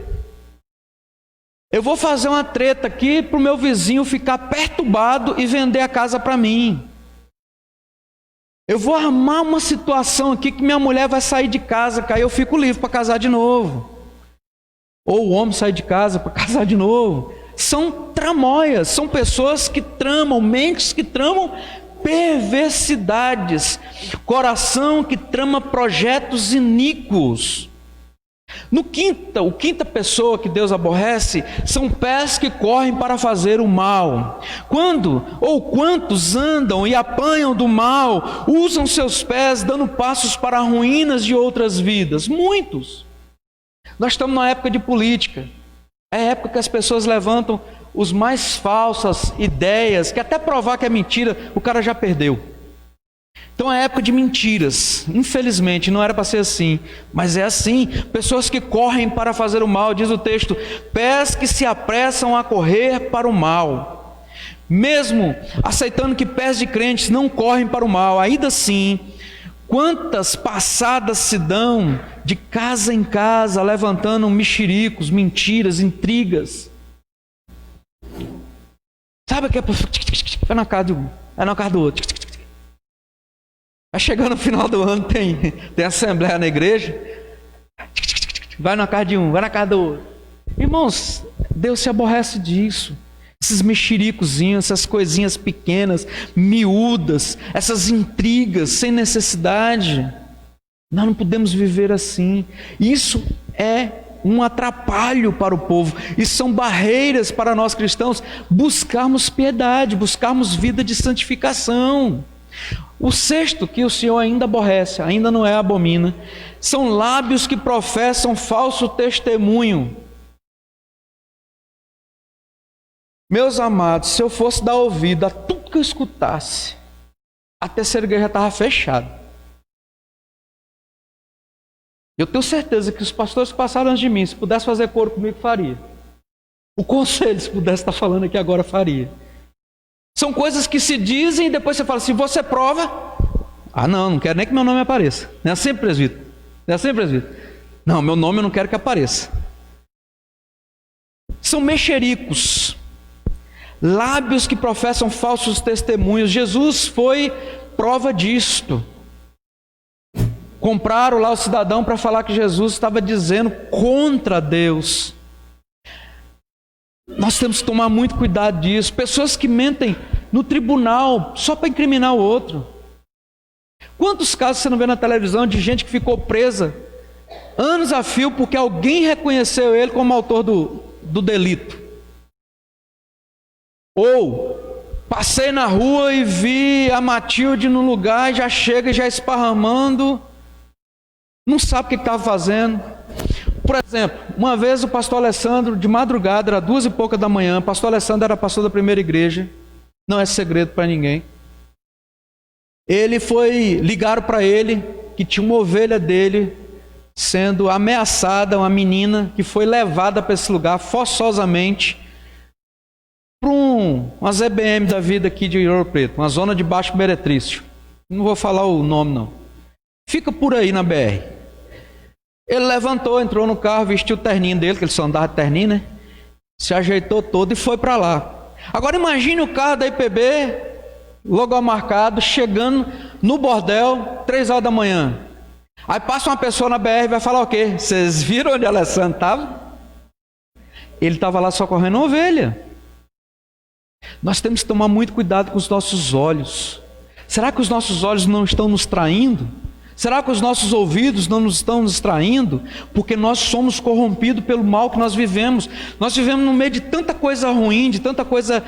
Eu vou fazer uma treta aqui para o meu vizinho ficar perturbado e vender a casa para mim. Eu vou armar uma situação aqui que minha mulher vai sair de casa, que aí eu fico livre para casar de novo. Ou o homem sai de casa para casar de novo. São tramóias, são pessoas que tramam, mentes que tramam perversidades, coração que trama projetos iníquos. O quinta pessoa que Deus aborrece são pés que correm para fazer o mal. Quando ou quantos andam e apanham do mal, usam seus pés dando passos para ruínas de outras vidas? Muitos. Nós estamos na época de política. É a época que as pessoas levantam os mais falsas ideias, que até provar que é mentira, o cara já perdeu. Então é época de mentiras. Infelizmente não era para ser assim, mas é assim. Pessoas que correm para fazer o mal, diz o texto, pés que se apressam a correr para o mal. Mesmo aceitando que pés de crentes não correm para o mal, ainda assim, quantas passadas se dão de casa em casa, levantando mexericos, mentiras, intrigas. Sabe o que é? Vai na casa de um, vai na casa do outro. Vai chegando no final do ano, tem assembleia na igreja. Vai na casa de um, vai na casa do outro. Irmãos, Deus se aborrece disso. Esses mexericozinhos, essas coisinhas pequenas, miúdas, essas intrigas sem necessidade. Nós não podemos viver assim. Isso é um atrapalho para o povo. E são barreiras para nós cristãos buscarmos piedade, buscarmos vida de santificação. O sexto que o Senhor ainda aborrece, ainda não é abomina, são lábios que professam falso testemunho. Meus amados, se eu fosse dar ouvido a tudo que eu escutasse, a terceira igreja estava fechada. Eu tenho certeza que os pastores que passaram antes de mim, se pudesse fazer coro comigo, faria. O conselho, se pudesse estar falando aqui agora, faria. São coisas que se dizem e depois você fala assim, você prova? Ah não quero nem que meu nome apareça. Não é assim, presbítero? Não é assim, presbítero? Não, meu nome eu não quero que apareça. São mexericos, lábios que professam falsos testemunhos. Jesus foi prova disto. Compraram lá o cidadão para falar que Jesus estava dizendo contra Deus. Nós temos que tomar muito cuidado disso. Pessoas que mentem no tribunal só para incriminar o outro. Quantos casos você não vê na televisão de gente que ficou presa anos a fio porque alguém reconheceu ele como autor do delito? Ou passei na rua e vi a Matilde no lugar e já chega e já esparramando, não sabe o que estava fazendo. Por exemplo, uma vez o pastor Alessandro, de madrugada, era 2h pouca da manhã, o pastor Alessandro era pastor da primeira igreja, não é segredo para ninguém. Ligaram para ele que tinha uma ovelha dele sendo ameaçada, uma menina que foi levada para esse lugar forçosamente para uma ZBM da vida aqui de Ouro Preto, uma zona de Baixo Meretrício. Não vou falar o nome não. Fica por aí na BR. Ele levantou, entrou no carro, vestiu o terninho dele, que ele só andava de terninho, né? Se ajeitou todo e foi para lá. Agora imagine o carro da IPB, logo marcado, chegando no bordel, 3 horas da manhã. Aí passa uma pessoa na BR e vai falar o quê? Vocês viram onde Alessandro estava? Ele estava lá socorrendo a ovelha. Nós temos que tomar muito cuidado com os nossos olhos. Será que os nossos olhos não estão nos traindo? Será que os nossos ouvidos não nos estão nos traindo? Porque nós somos corrompidos pelo mal que nós vivemos. Nós vivemos no meio de tanta coisa ruim, de tanta coisa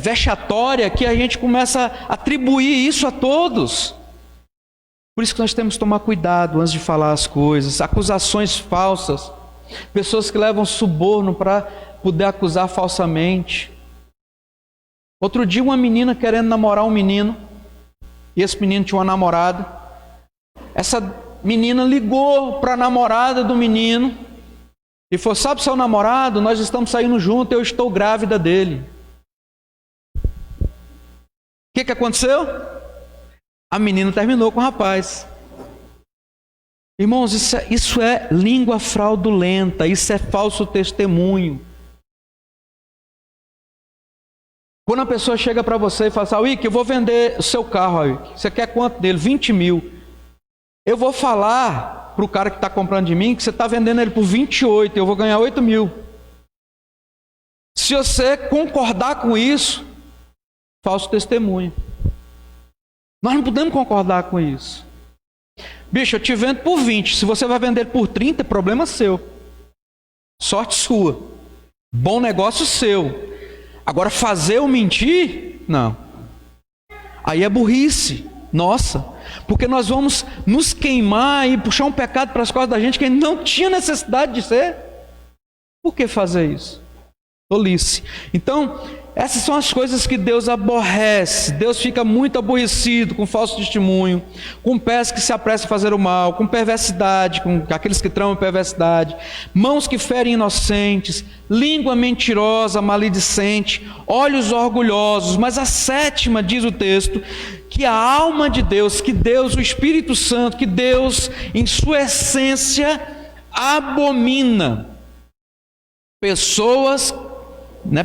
vexatória, que a gente começa a atribuir isso a todos. Por isso que nós temos que tomar cuidado antes de falar as coisas. Acusações falsas. Pessoas que levam suborno para poder acusar falsamente. Outro dia uma menina querendo namorar um menino. E esse menino tinha uma namorada. Essa menina ligou para a namorada do menino e falou: sabe, seu namorado, nós estamos saindo juntos, eu estou grávida dele. O que aconteceu? A menina terminou com o rapaz. Irmãos, isso é língua fraudulenta, isso é falso testemunho. Quando a pessoa chega para você e fala assim: Wick, eu vou vender o seu carro, Wick. Você quer quanto dele? 20 mil. Eu vou falar para o cara que está comprando de mim que você está vendendo ele por 28, eu vou ganhar 8 mil. Se você concordar com isso, falso testemunho. Nós não podemos concordar com isso. Bicho, eu te vendo por 20, se você vai vender por 30, é problema seu. Sorte sua. Bom negócio seu. Agora fazer eu mentir? Não. Aí é burrice. Nossa. Porque nós vamos nos queimar e puxar um pecado para as costas da gente que não tinha necessidade de ser. Por que fazer isso? Tolice. Então, essas são as coisas que Deus aborrece. Deus fica muito aborrecido com falso testemunho, com pés que se apressam a fazer o mal, com perversidade, com aqueles que tramam perversidade, mãos que ferem inocentes, língua mentirosa, maledicente, olhos orgulhosos. Mas a sétima, diz o texto, que a alma de Deus, que Deus, o Espírito Santo, que Deus, em sua essência, abomina pessoas,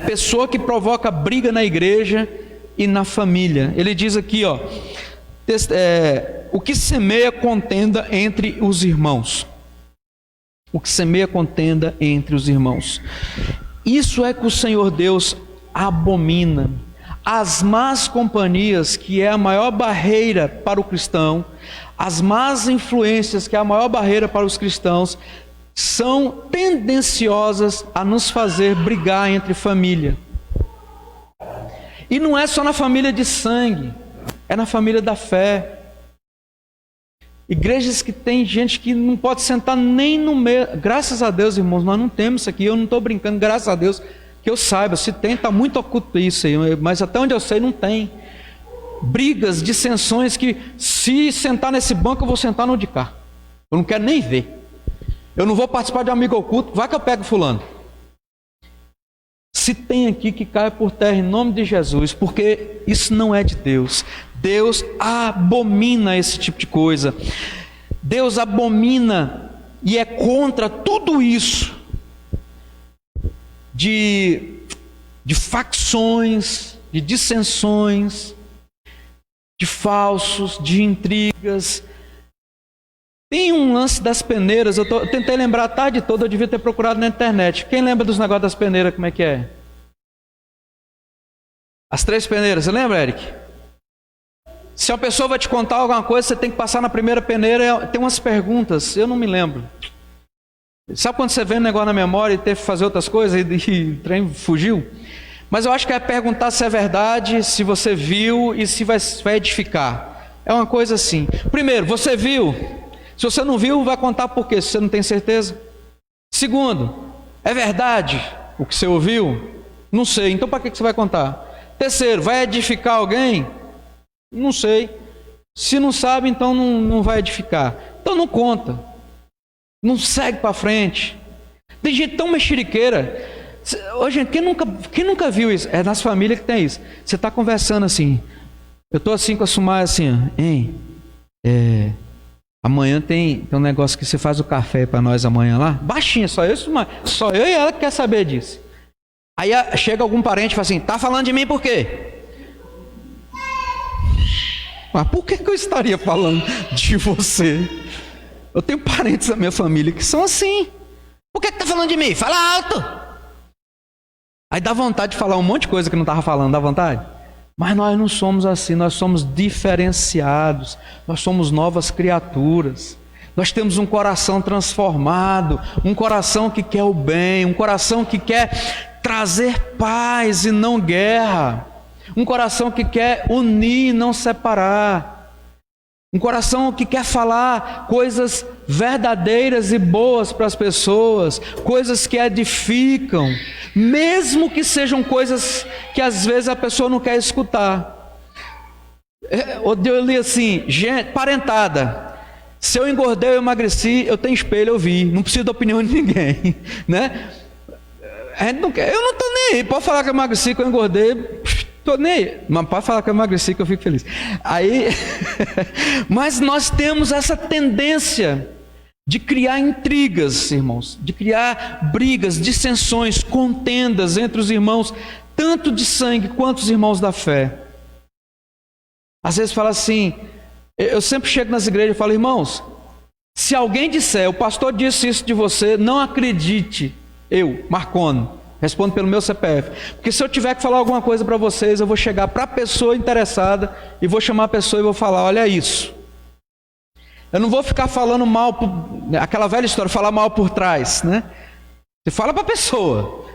pessoa que provoca briga na igreja e na família. Ele diz aqui, o que semeia contenda entre os irmãos. O que semeia contenda entre os irmãos. Isso é que o Senhor Deus abomina. As más companhias, que é a maior barreira para o cristão, as más influências, que é a maior barreira para os cristãos, são tendenciosas a nos fazer brigar entre família. E não é só na família de sangue, é na família da fé. Igrejas que tem gente que não pode sentar nem no meio. Graças a Deus, irmãos, nós não temos isso aqui, eu não estou brincando, graças a Deus, que eu saiba. Se tem, está muito oculto isso aí, mas até onde eu sei não tem. Brigas, dissensões que, se sentar nesse banco, eu vou sentar no de cá. Eu não quero nem ver. Eu não vou participar de um amigo oculto, vai que eu pego fulano. Se tem aqui, que caia por terra em nome de Jesus, porque isso não é de Deus. Deus abomina esse tipo de coisa. Deus abomina e é contra tudo isso de facções, de dissensões, de falsos, de intrigas. Tem um lance das peneiras, eu tentei lembrar a tarde toda, eu devia ter procurado na internet. Quem lembra dos negócios das peneiras, como é que é? As 3 peneiras, você lembra, Eric? Se uma pessoa vai te contar alguma coisa, você tem que passar na primeira peneira, tem umas perguntas, eu não me lembro. Sabe quando você vê um negócio na memória e teve que fazer outras coisas e o trem fugiu? Mas eu acho que é perguntar se é verdade, se você viu e se vai edificar. É uma coisa assim. Primeiro, você viu? Se você não viu, vai contar por quê, se você não tem certeza. Segundo, é verdade o que você ouviu? Não sei, então para que você vai contar? Terceiro, vai edificar alguém? Não sei. Se não sabe, então não vai edificar. Então não conta. Não segue para frente. Tem gente tão mexeriqueira. Hoje, quem nunca viu isso? É nas famílias que tem isso. Você está conversando assim. Eu estou assim com a Sumar assim, hein? Amanhã tem um negócio que você faz o café para nós amanhã lá. Baixinha, só eu e ela que quer saber disso. Aí chega algum parente e fala assim: tá falando de mim por quê? Mas por que eu estaria falando de você? Eu tenho parentes da minha família que são assim. Por que tá falando de mim? Fala alto! Aí dá vontade de falar um monte de coisa que não estava falando, dá vontade? Mas nós não somos assim, nós somos diferenciados, nós somos novas criaturas. Nós temos um coração transformado, um coração que quer o bem, um coração que quer trazer paz e não guerra, um coração que quer unir e não separar, um coração que quer falar coisas verdadeiras e boas para as pessoas, coisas que edificam, mesmo que sejam coisas que às vezes a pessoa não quer escutar. Eu li assim: gente, parentada, se eu engordei ou emagreci, eu tenho espelho, eu vi, não preciso da opinião de ninguém, né? A gente não quer, eu não estou nem aí, pode falar que eu emagreci, que eu engordei, estou nem aí, mas pode falar que eu emagreci, que eu fico feliz. Aí, mas nós temos essa tendência de criar intrigas, irmãos, de criar brigas, dissensões, contendas entre os irmãos, tanto de sangue quanto os irmãos da fé. Às vezes fala assim, eu sempre chego nas igrejas e falo: irmãos, se alguém disser, o pastor disse isso de você, não acredite. Eu, Marconi, respondo pelo meu CPF, porque se eu tiver que falar alguma coisa para vocês, eu vou chegar para a pessoa interessada e vou chamar a pessoa e vou falar: olha isso. Eu não vou ficar falando mal, aquela velha história, falar mal por trás, né? Você fala para a pessoa,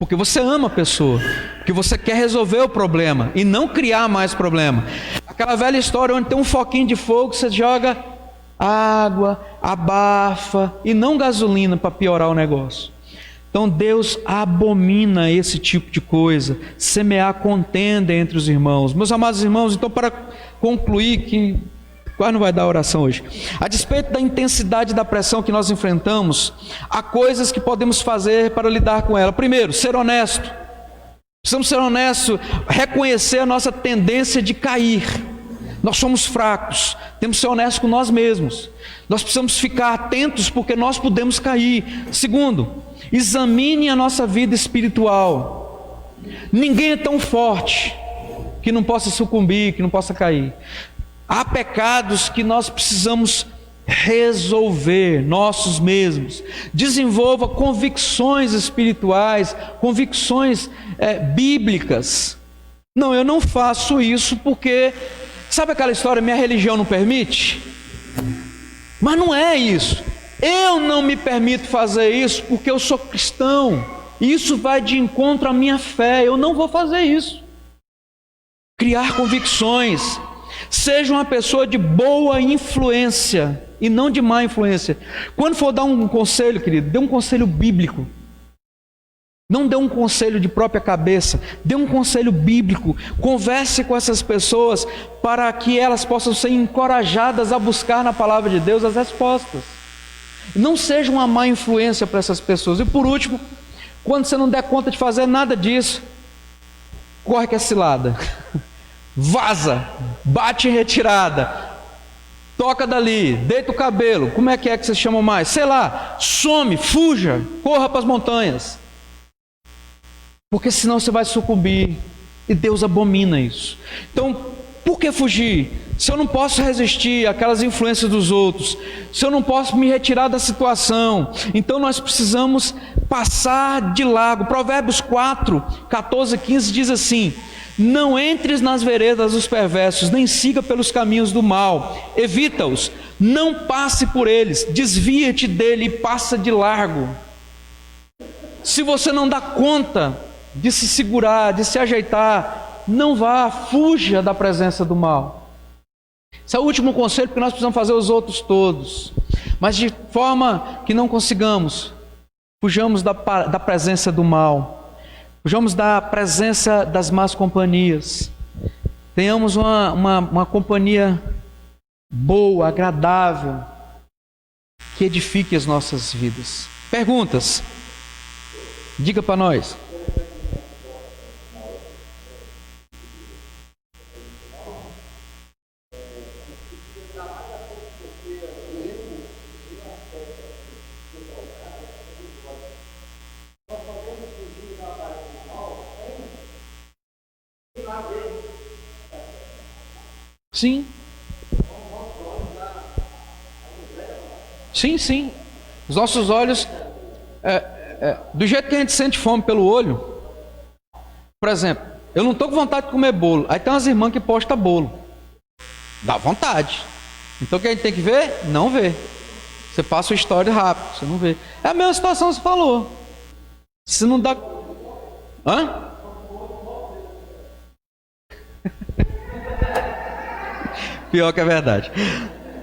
porque você ama a pessoa, porque você quer resolver o problema e não criar mais problema. Aquela velha história onde tem um foquinho de fogo, você joga água, abafa e não gasolina para piorar o negócio. Então Deus abomina esse tipo de coisa, semear contenda entre os irmãos. Meus amados irmãos, então, para concluir, que quase não vai dar oração hoje, a despeito da intensidade da pressão que nós enfrentamos, há coisas que podemos fazer para lidar com ela. Primeiro, ser honesto. Precisamos ser honestos, reconhecer a nossa tendência de cair. Nós somos fracos, temos que ser honestos com nós mesmos. Nós precisamos ficar atentos, porque nós podemos cair. Segundo, examine a nossa vida espiritual. Ninguém é tão forte que não possa sucumbir, que não possa cair. Há pecados que nós precisamos resolver nossos mesmos. Desenvolva convicções espirituais, convicções bíblicas. Não, eu não faço isso porque, sabe aquela história, minha religião não permite? Mas não é isso. Eu não me permito fazer isso porque eu sou cristão. Isso vai de encontro à minha fé. Eu não vou fazer isso. Criar convicções. Seja uma pessoa de boa influência e não de má influência. Quando for dar um conselho, querido, dê um conselho bíblico. Não dê um conselho de própria cabeça, dê um conselho bíblico. Converse com essas pessoas para que elas possam ser encorajadas a buscar na palavra de Deus as respostas. Não seja uma má influência para essas pessoas. E por último, quando você não der conta de fazer nada disso, corre que é cilada. Vaza, bate em retirada, toca dali, deita o cabelo. Como é que vocês chamam mais? Sei lá, some, fuja, corra para as montanhas. Porque senão você vai sucumbir, e Deus abomina isso. Então, por que fugir? Se eu não posso resistir àquelas influências dos outros, se eu não posso me retirar da situação, então nós precisamos passar de largo. Provérbios 4, 14 e 15 diz assim: não entres nas veredas dos perversos, nem siga pelos caminhos do mal, evita-os, não passe por eles, desvia-te dele e passa de largo. Se você não dá conta de se segurar, de se ajeitar, não vá, fuja da presença do mal. Esse é o último conselho, porque nós precisamos fazer os outros todos, mas de forma que não consigamos, fujamos da presença do mal, fujamos da presença das más companhias, tenhamos uma companhia boa, agradável, que edifique as nossas vidas. Perguntas? Diga para nós. Sim, sim, sim. Os nossos olhos, do jeito que a gente sente fome pelo olho, por exemplo, eu não estou com vontade de comer bolo. Aí tem umas irmãs que postam bolo. Dá vontade. Então o que a gente tem que ver? Não vê. Você passa o story rápido, você não vê. É a mesma situação que você falou. Se não dá. Hã? Pior que é verdade.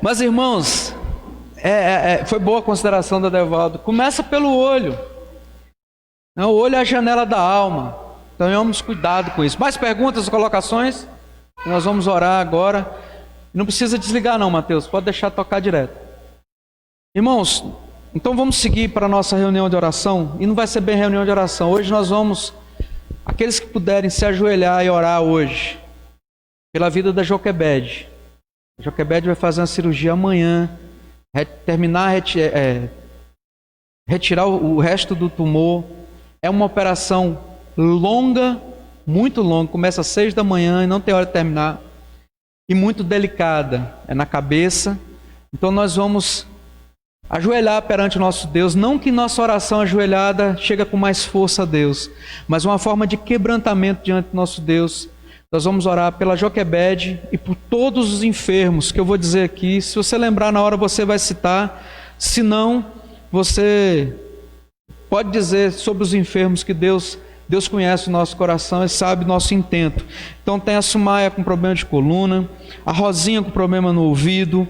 Mas irmãos, foi boa a consideração da Devaldo. Começa pelo olho. O olho é a janela da alma. Então tenhamos cuidado com isso. Mais perguntas, colocações? Nós vamos orar agora. Não precisa desligar não, Mateus. Pode deixar tocar direto. Irmãos, então vamos seguir para a nossa reunião de oração. E não vai ser bem reunião de oração. Hoje nós vamos, aqueles que puderem se ajoelhar e orar hoje, pela vida da Joquebede. A Joquebede vai fazer uma cirurgia amanhã. Retirar o resto do tumor. É uma operação longa, muito longa. Começa às 6 da manhã e não tem hora de terminar. E muito delicada. É na cabeça. Então nós vamos ajoelhar perante o nosso Deus. Não que nossa oração ajoelhada chega com mais força a Deus, mas uma forma de quebrantamento diante do nosso Deus. Nós vamos orar pela Joquebede e por todos os enfermos que eu vou dizer aqui. Se você lembrar na hora, você vai citar. Se não, você pode dizer sobre os enfermos que Deus conhece o nosso coração e sabe o nosso intento. Então tem a Sumaia com problema de coluna, a Rosinha com problema no ouvido,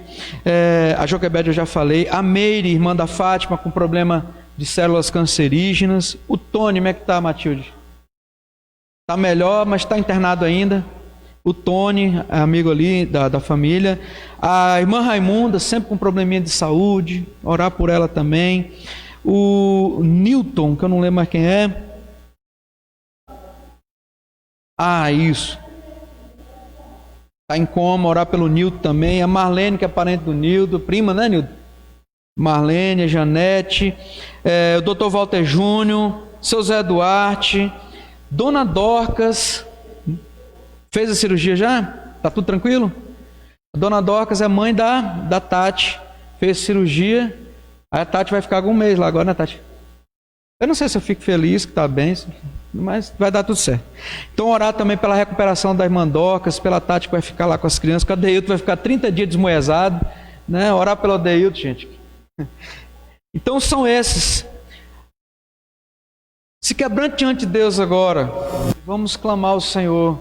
a Joquebede eu já falei, a Meire, irmã da Fátima, com problema de células cancerígenas. O Tony, como é que está, Matilde? Está melhor, mas está internado ainda. O Tony, amigo ali da família. A irmã Raimunda, sempre com probleminha de saúde, orar por ela também. O Newton, que eu não lembro mais quem é. Isso. Está em coma, orar pelo Nildo também. A Marlene, que é parente do Nildo, prima, né, Nildo? Marlene, a Janete, o doutor Walter Júnior, seu Zé Duarte, Dona Dorcas. Fez a cirurgia já? Tá tudo tranquilo? A Dona Dorcas é mãe da Tati. Fez cirurgia. Aí a Tati vai ficar algum mês lá agora, né, Tati? Eu não sei se eu fico feliz que está bem, mas vai dar tudo certo. Então orar também pela recuperação da irmã Dorcas, pela Tati que vai ficar lá com as crianças, que o Adeilton vai ficar 30 dias desmoezado, né? Orar pelo Adeilton, gente. Então são esses. Se quebrante diante de Deus agora, vamos clamar ao Senhor.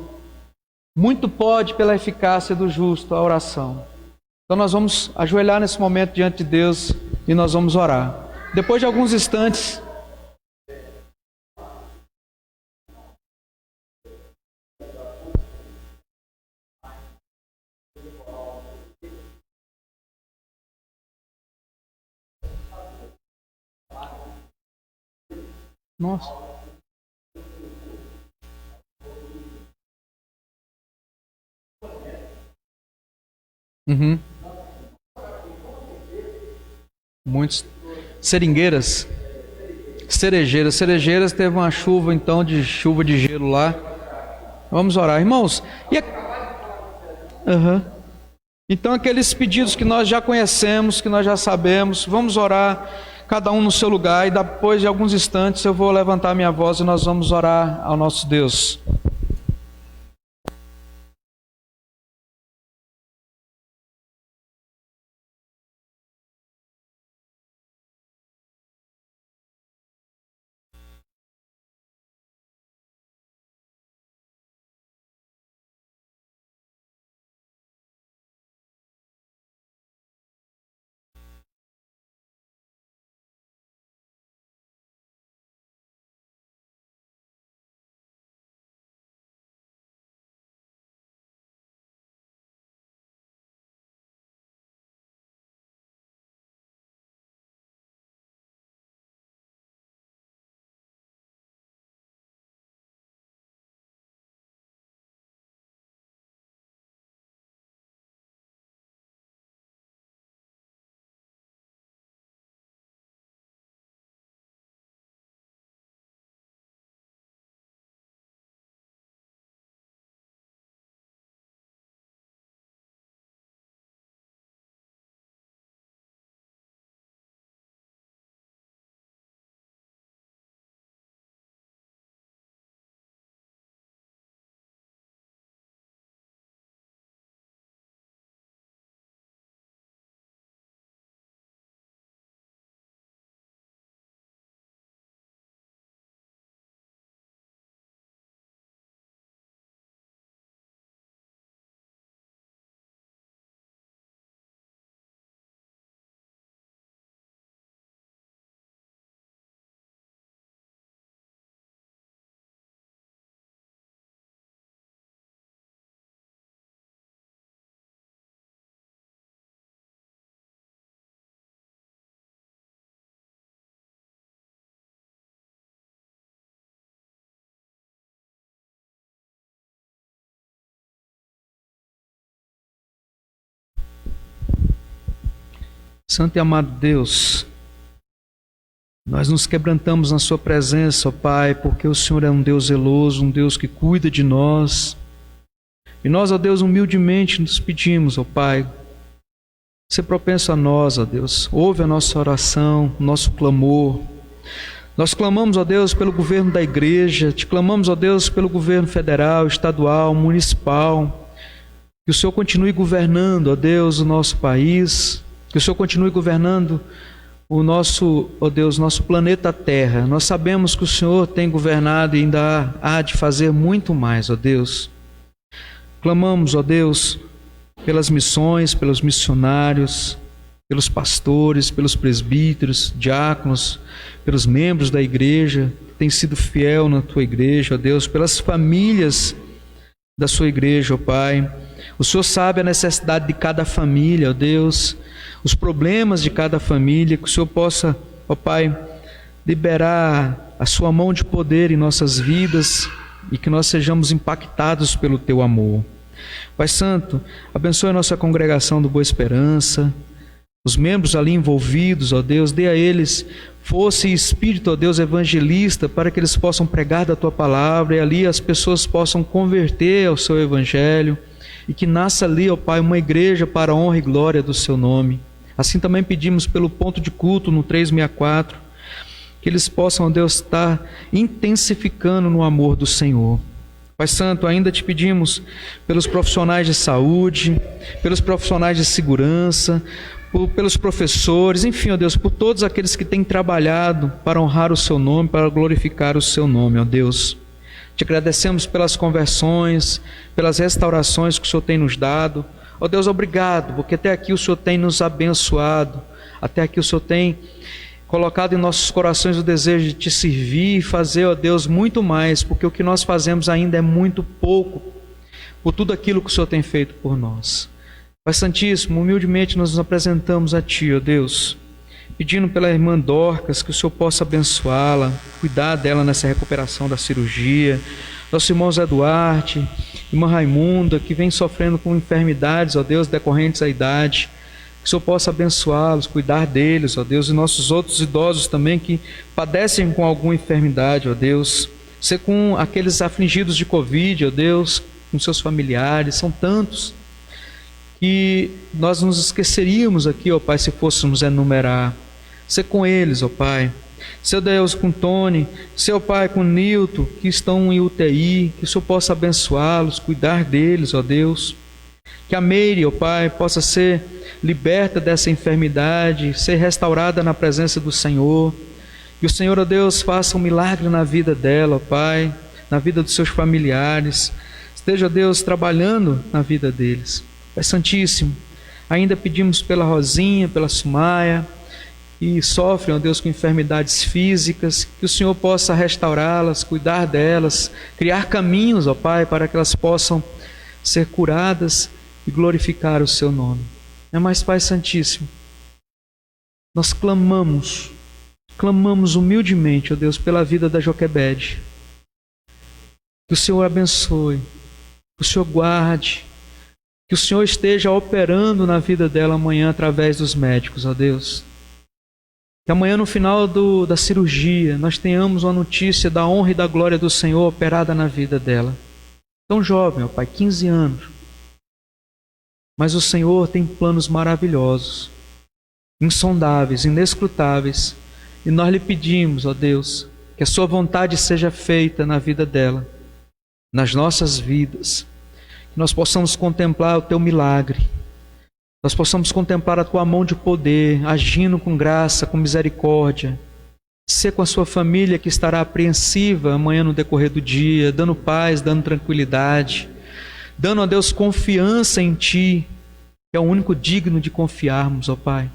Muito pode pela eficácia do justo a oração. Então nós vamos ajoelhar nesse momento diante de Deus e nós vamos orar. Depois de alguns instantes, nossa. Uhum. Muitos. Seringueiras. Cerejeiras teve uma chuva então de chuva de gelo lá. Vamos orar, irmãos. Uhum. Então aqueles pedidos que nós já conhecemos, que nós já sabemos, vamos orar, cada um no seu lugar, e depois de alguns instantes eu vou levantar minha voz e nós vamos orar ao nosso Deus. Santo e amado Deus, nós nos quebrantamos na sua presença, ó Pai, porque o Senhor é um Deus zeloso, um Deus que cuida de nós. E nós, ó Deus, humildemente nos pedimos, ó Pai, ser propenso a nós, ó Deus. Ouve a nossa oração, nosso clamor. Nós clamamos, ó Deus, pelo governo da igreja, te clamamos, ó Deus, pelo governo federal, estadual, municipal. Que o Senhor continue governando, ó Deus, o nosso país. Que o Senhor continue governando o nosso, ó Deus, nosso planeta Terra. Nós sabemos que o Senhor tem governado e ainda há de fazer muito mais, ó Deus. Clamamos, ó Deus, pelas missões, pelos missionários, pelos pastores, pelos presbíteros, diáconos, pelos membros da igreja, que têm sido fiel na tua igreja, ó Deus, pelas famílias da sua igreja, ó Pai. O Senhor sabe a necessidade de cada família, ó Deus, os problemas de cada família, que o Senhor possa, ó Pai, liberar a sua mão de poder em nossas vidas e que nós sejamos impactados pelo teu amor. Pai Santo, abençoe a nossa congregação do Boa Esperança, os membros ali envolvidos, ó Deus, dê a eles força e espírito, ó Deus, evangelista, para que eles possam pregar da tua palavra e ali as pessoas possam converter ao seu evangelho e que nasça ali, ó Pai, uma igreja para a honra e glória do seu nome. Assim também pedimos pelo ponto de culto no 364, que eles possam, ó Deus, estar intensificando no amor do Senhor. Pai Santo, ainda te pedimos pelos profissionais de saúde, pelos profissionais de segurança, pelos professores, enfim, ó Deus, por todos aqueles que têm trabalhado para honrar o seu nome, para glorificar o seu nome, ó Deus. Te agradecemos pelas conversões, pelas restaurações que o Senhor tem nos dado. Ó Deus, obrigado, porque até aqui o Senhor tem nos abençoado, até aqui o Senhor tem colocado em nossos corações o desejo de te servir e fazer, ó Deus, muito mais, porque o que nós fazemos ainda é muito pouco, por tudo aquilo que o Senhor tem feito por nós. Pai Santíssimo, humildemente nós nos apresentamos a Ti, ó Deus, pedindo pela irmã Dorcas, que o Senhor possa abençoá-la, cuidar dela nessa recuperação da cirurgia. Nosso irmão Zé Duarte, irmã Raimunda, que vem sofrendo com enfermidades, ó Deus, decorrentes à idade. Que o Senhor possa abençoá-los, cuidar deles, ó Deus, e nossos outros idosos também que padecem com alguma enfermidade, ó Deus. Ser com aqueles afligidos de Covid, ó Deus, com seus familiares, são tantos que nós nos esqueceríamos aqui, ó Pai, se fôssemos enumerar. Ser com eles, ó Pai. Seu Deus, com Tony, seu Pai, com Nilton, que estão em UTI, que o Senhor possa abençoá-los, cuidar deles, ó Deus. Que a Meire, ó Pai, possa ser liberta dessa enfermidade, ser restaurada na presença do Senhor. Que o Senhor, ó Deus, faça um milagre na vida dela, ó Pai, na vida dos seus familiares. Esteja, ó Deus, trabalhando na vida deles. Pai Santíssimo, ainda pedimos pela Rosinha, pela Sumaia, que sofrem, ó Deus, com enfermidades físicas, que o Senhor possa restaurá-las, cuidar delas, criar caminhos, ó Pai, para que elas possam ser curadas e glorificar o seu nome. É mais, Pai Santíssimo, nós clamamos humildemente, ó Deus, pela vida da Joquebede. Que o Senhor abençoe, que o Senhor guarde, que o Senhor esteja operando na vida dela amanhã através dos médicos, ó Deus. Que amanhã, no final da cirurgia, nós tenhamos uma notícia da honra e da glória do Senhor operada na vida dela. Tão jovem, ó Pai, 15 anos. Mas o Senhor tem planos maravilhosos, insondáveis, inescrutáveis. E nós lhe pedimos, ó Deus, que a sua vontade seja feita na vida dela, nas nossas vidas. Que nós possamos contemplar o teu milagre. Nós possamos contemplar a tua mão de poder, agindo com graça, com misericórdia. Ser com a sua família que estará apreensiva amanhã no decorrer do dia, dando paz, dando tranquilidade, dando a Deus confiança em Ti, que é o único digno de confiarmos, ó Pai.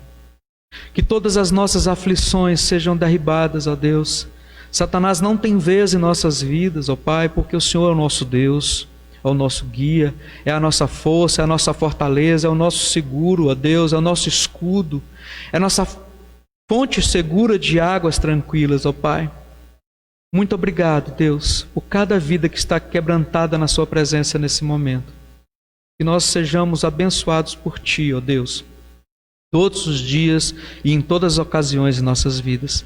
Que todas as nossas aflições sejam derribadas, ó Deus. Satanás não tem vez em nossas vidas, ó Pai, porque o Senhor é o nosso Deus, é o nosso guia, é a nossa força, é a nossa fortaleza, é o nosso seguro, ó Deus, é o nosso escudo, é a nossa fonte segura de águas tranquilas, ó Pai. Muito obrigado, Deus, por cada vida que está quebrantada na sua presença nesse momento. Que nós sejamos abençoados por Ti, ó Deus. todos os dias e em todas as ocasiões de nossas vidas.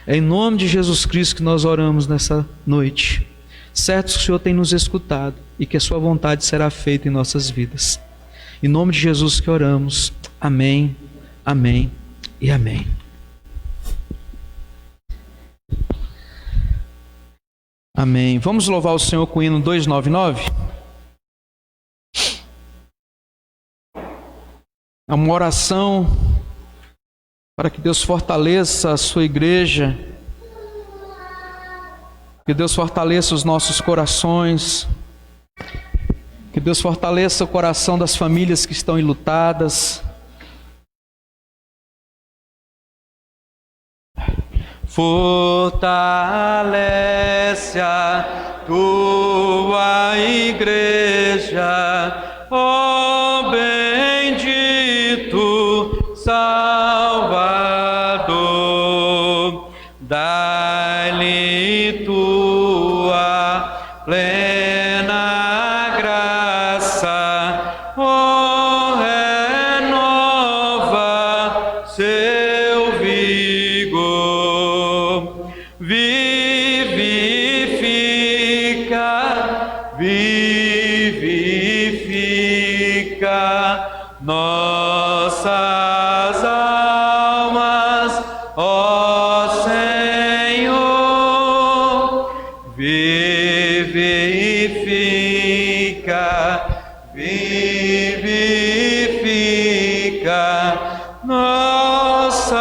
É em nome de Jesus Cristo que nós oramos nessa noite. Certo que o Senhor tem nos escutado e que a sua vontade será feita em nossas vidas. Em nome de Jesus que oramos. Amém, amém e amém. Amém. Vamos louvar o Senhor com o hino 299? É uma oração para que Deus fortaleça a sua igreja, que Deus fortaleça os nossos corações, que Deus fortaleça o coração das famílias que estão enlutadas. Fortalece a tua igreja, ó bendito Salvador, dai-lhe tua plena graça, ó renova seu vigor, vivifica nossas almas, ó Senhor, vivifica nossas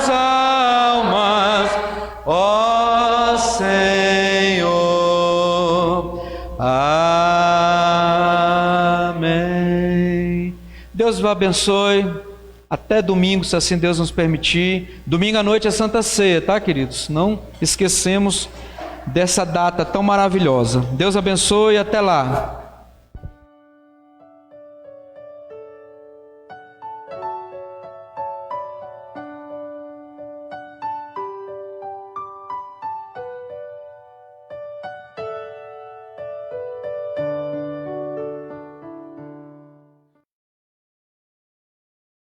almas, ó Senhor. Amém. Deus vos abençoe. Até domingo, se assim Deus nos permitir. Domingo à noite é Santa Ceia, tá, queridos? Não esquecemos dessa data tão maravilhosa. Deus abençoe e até lá.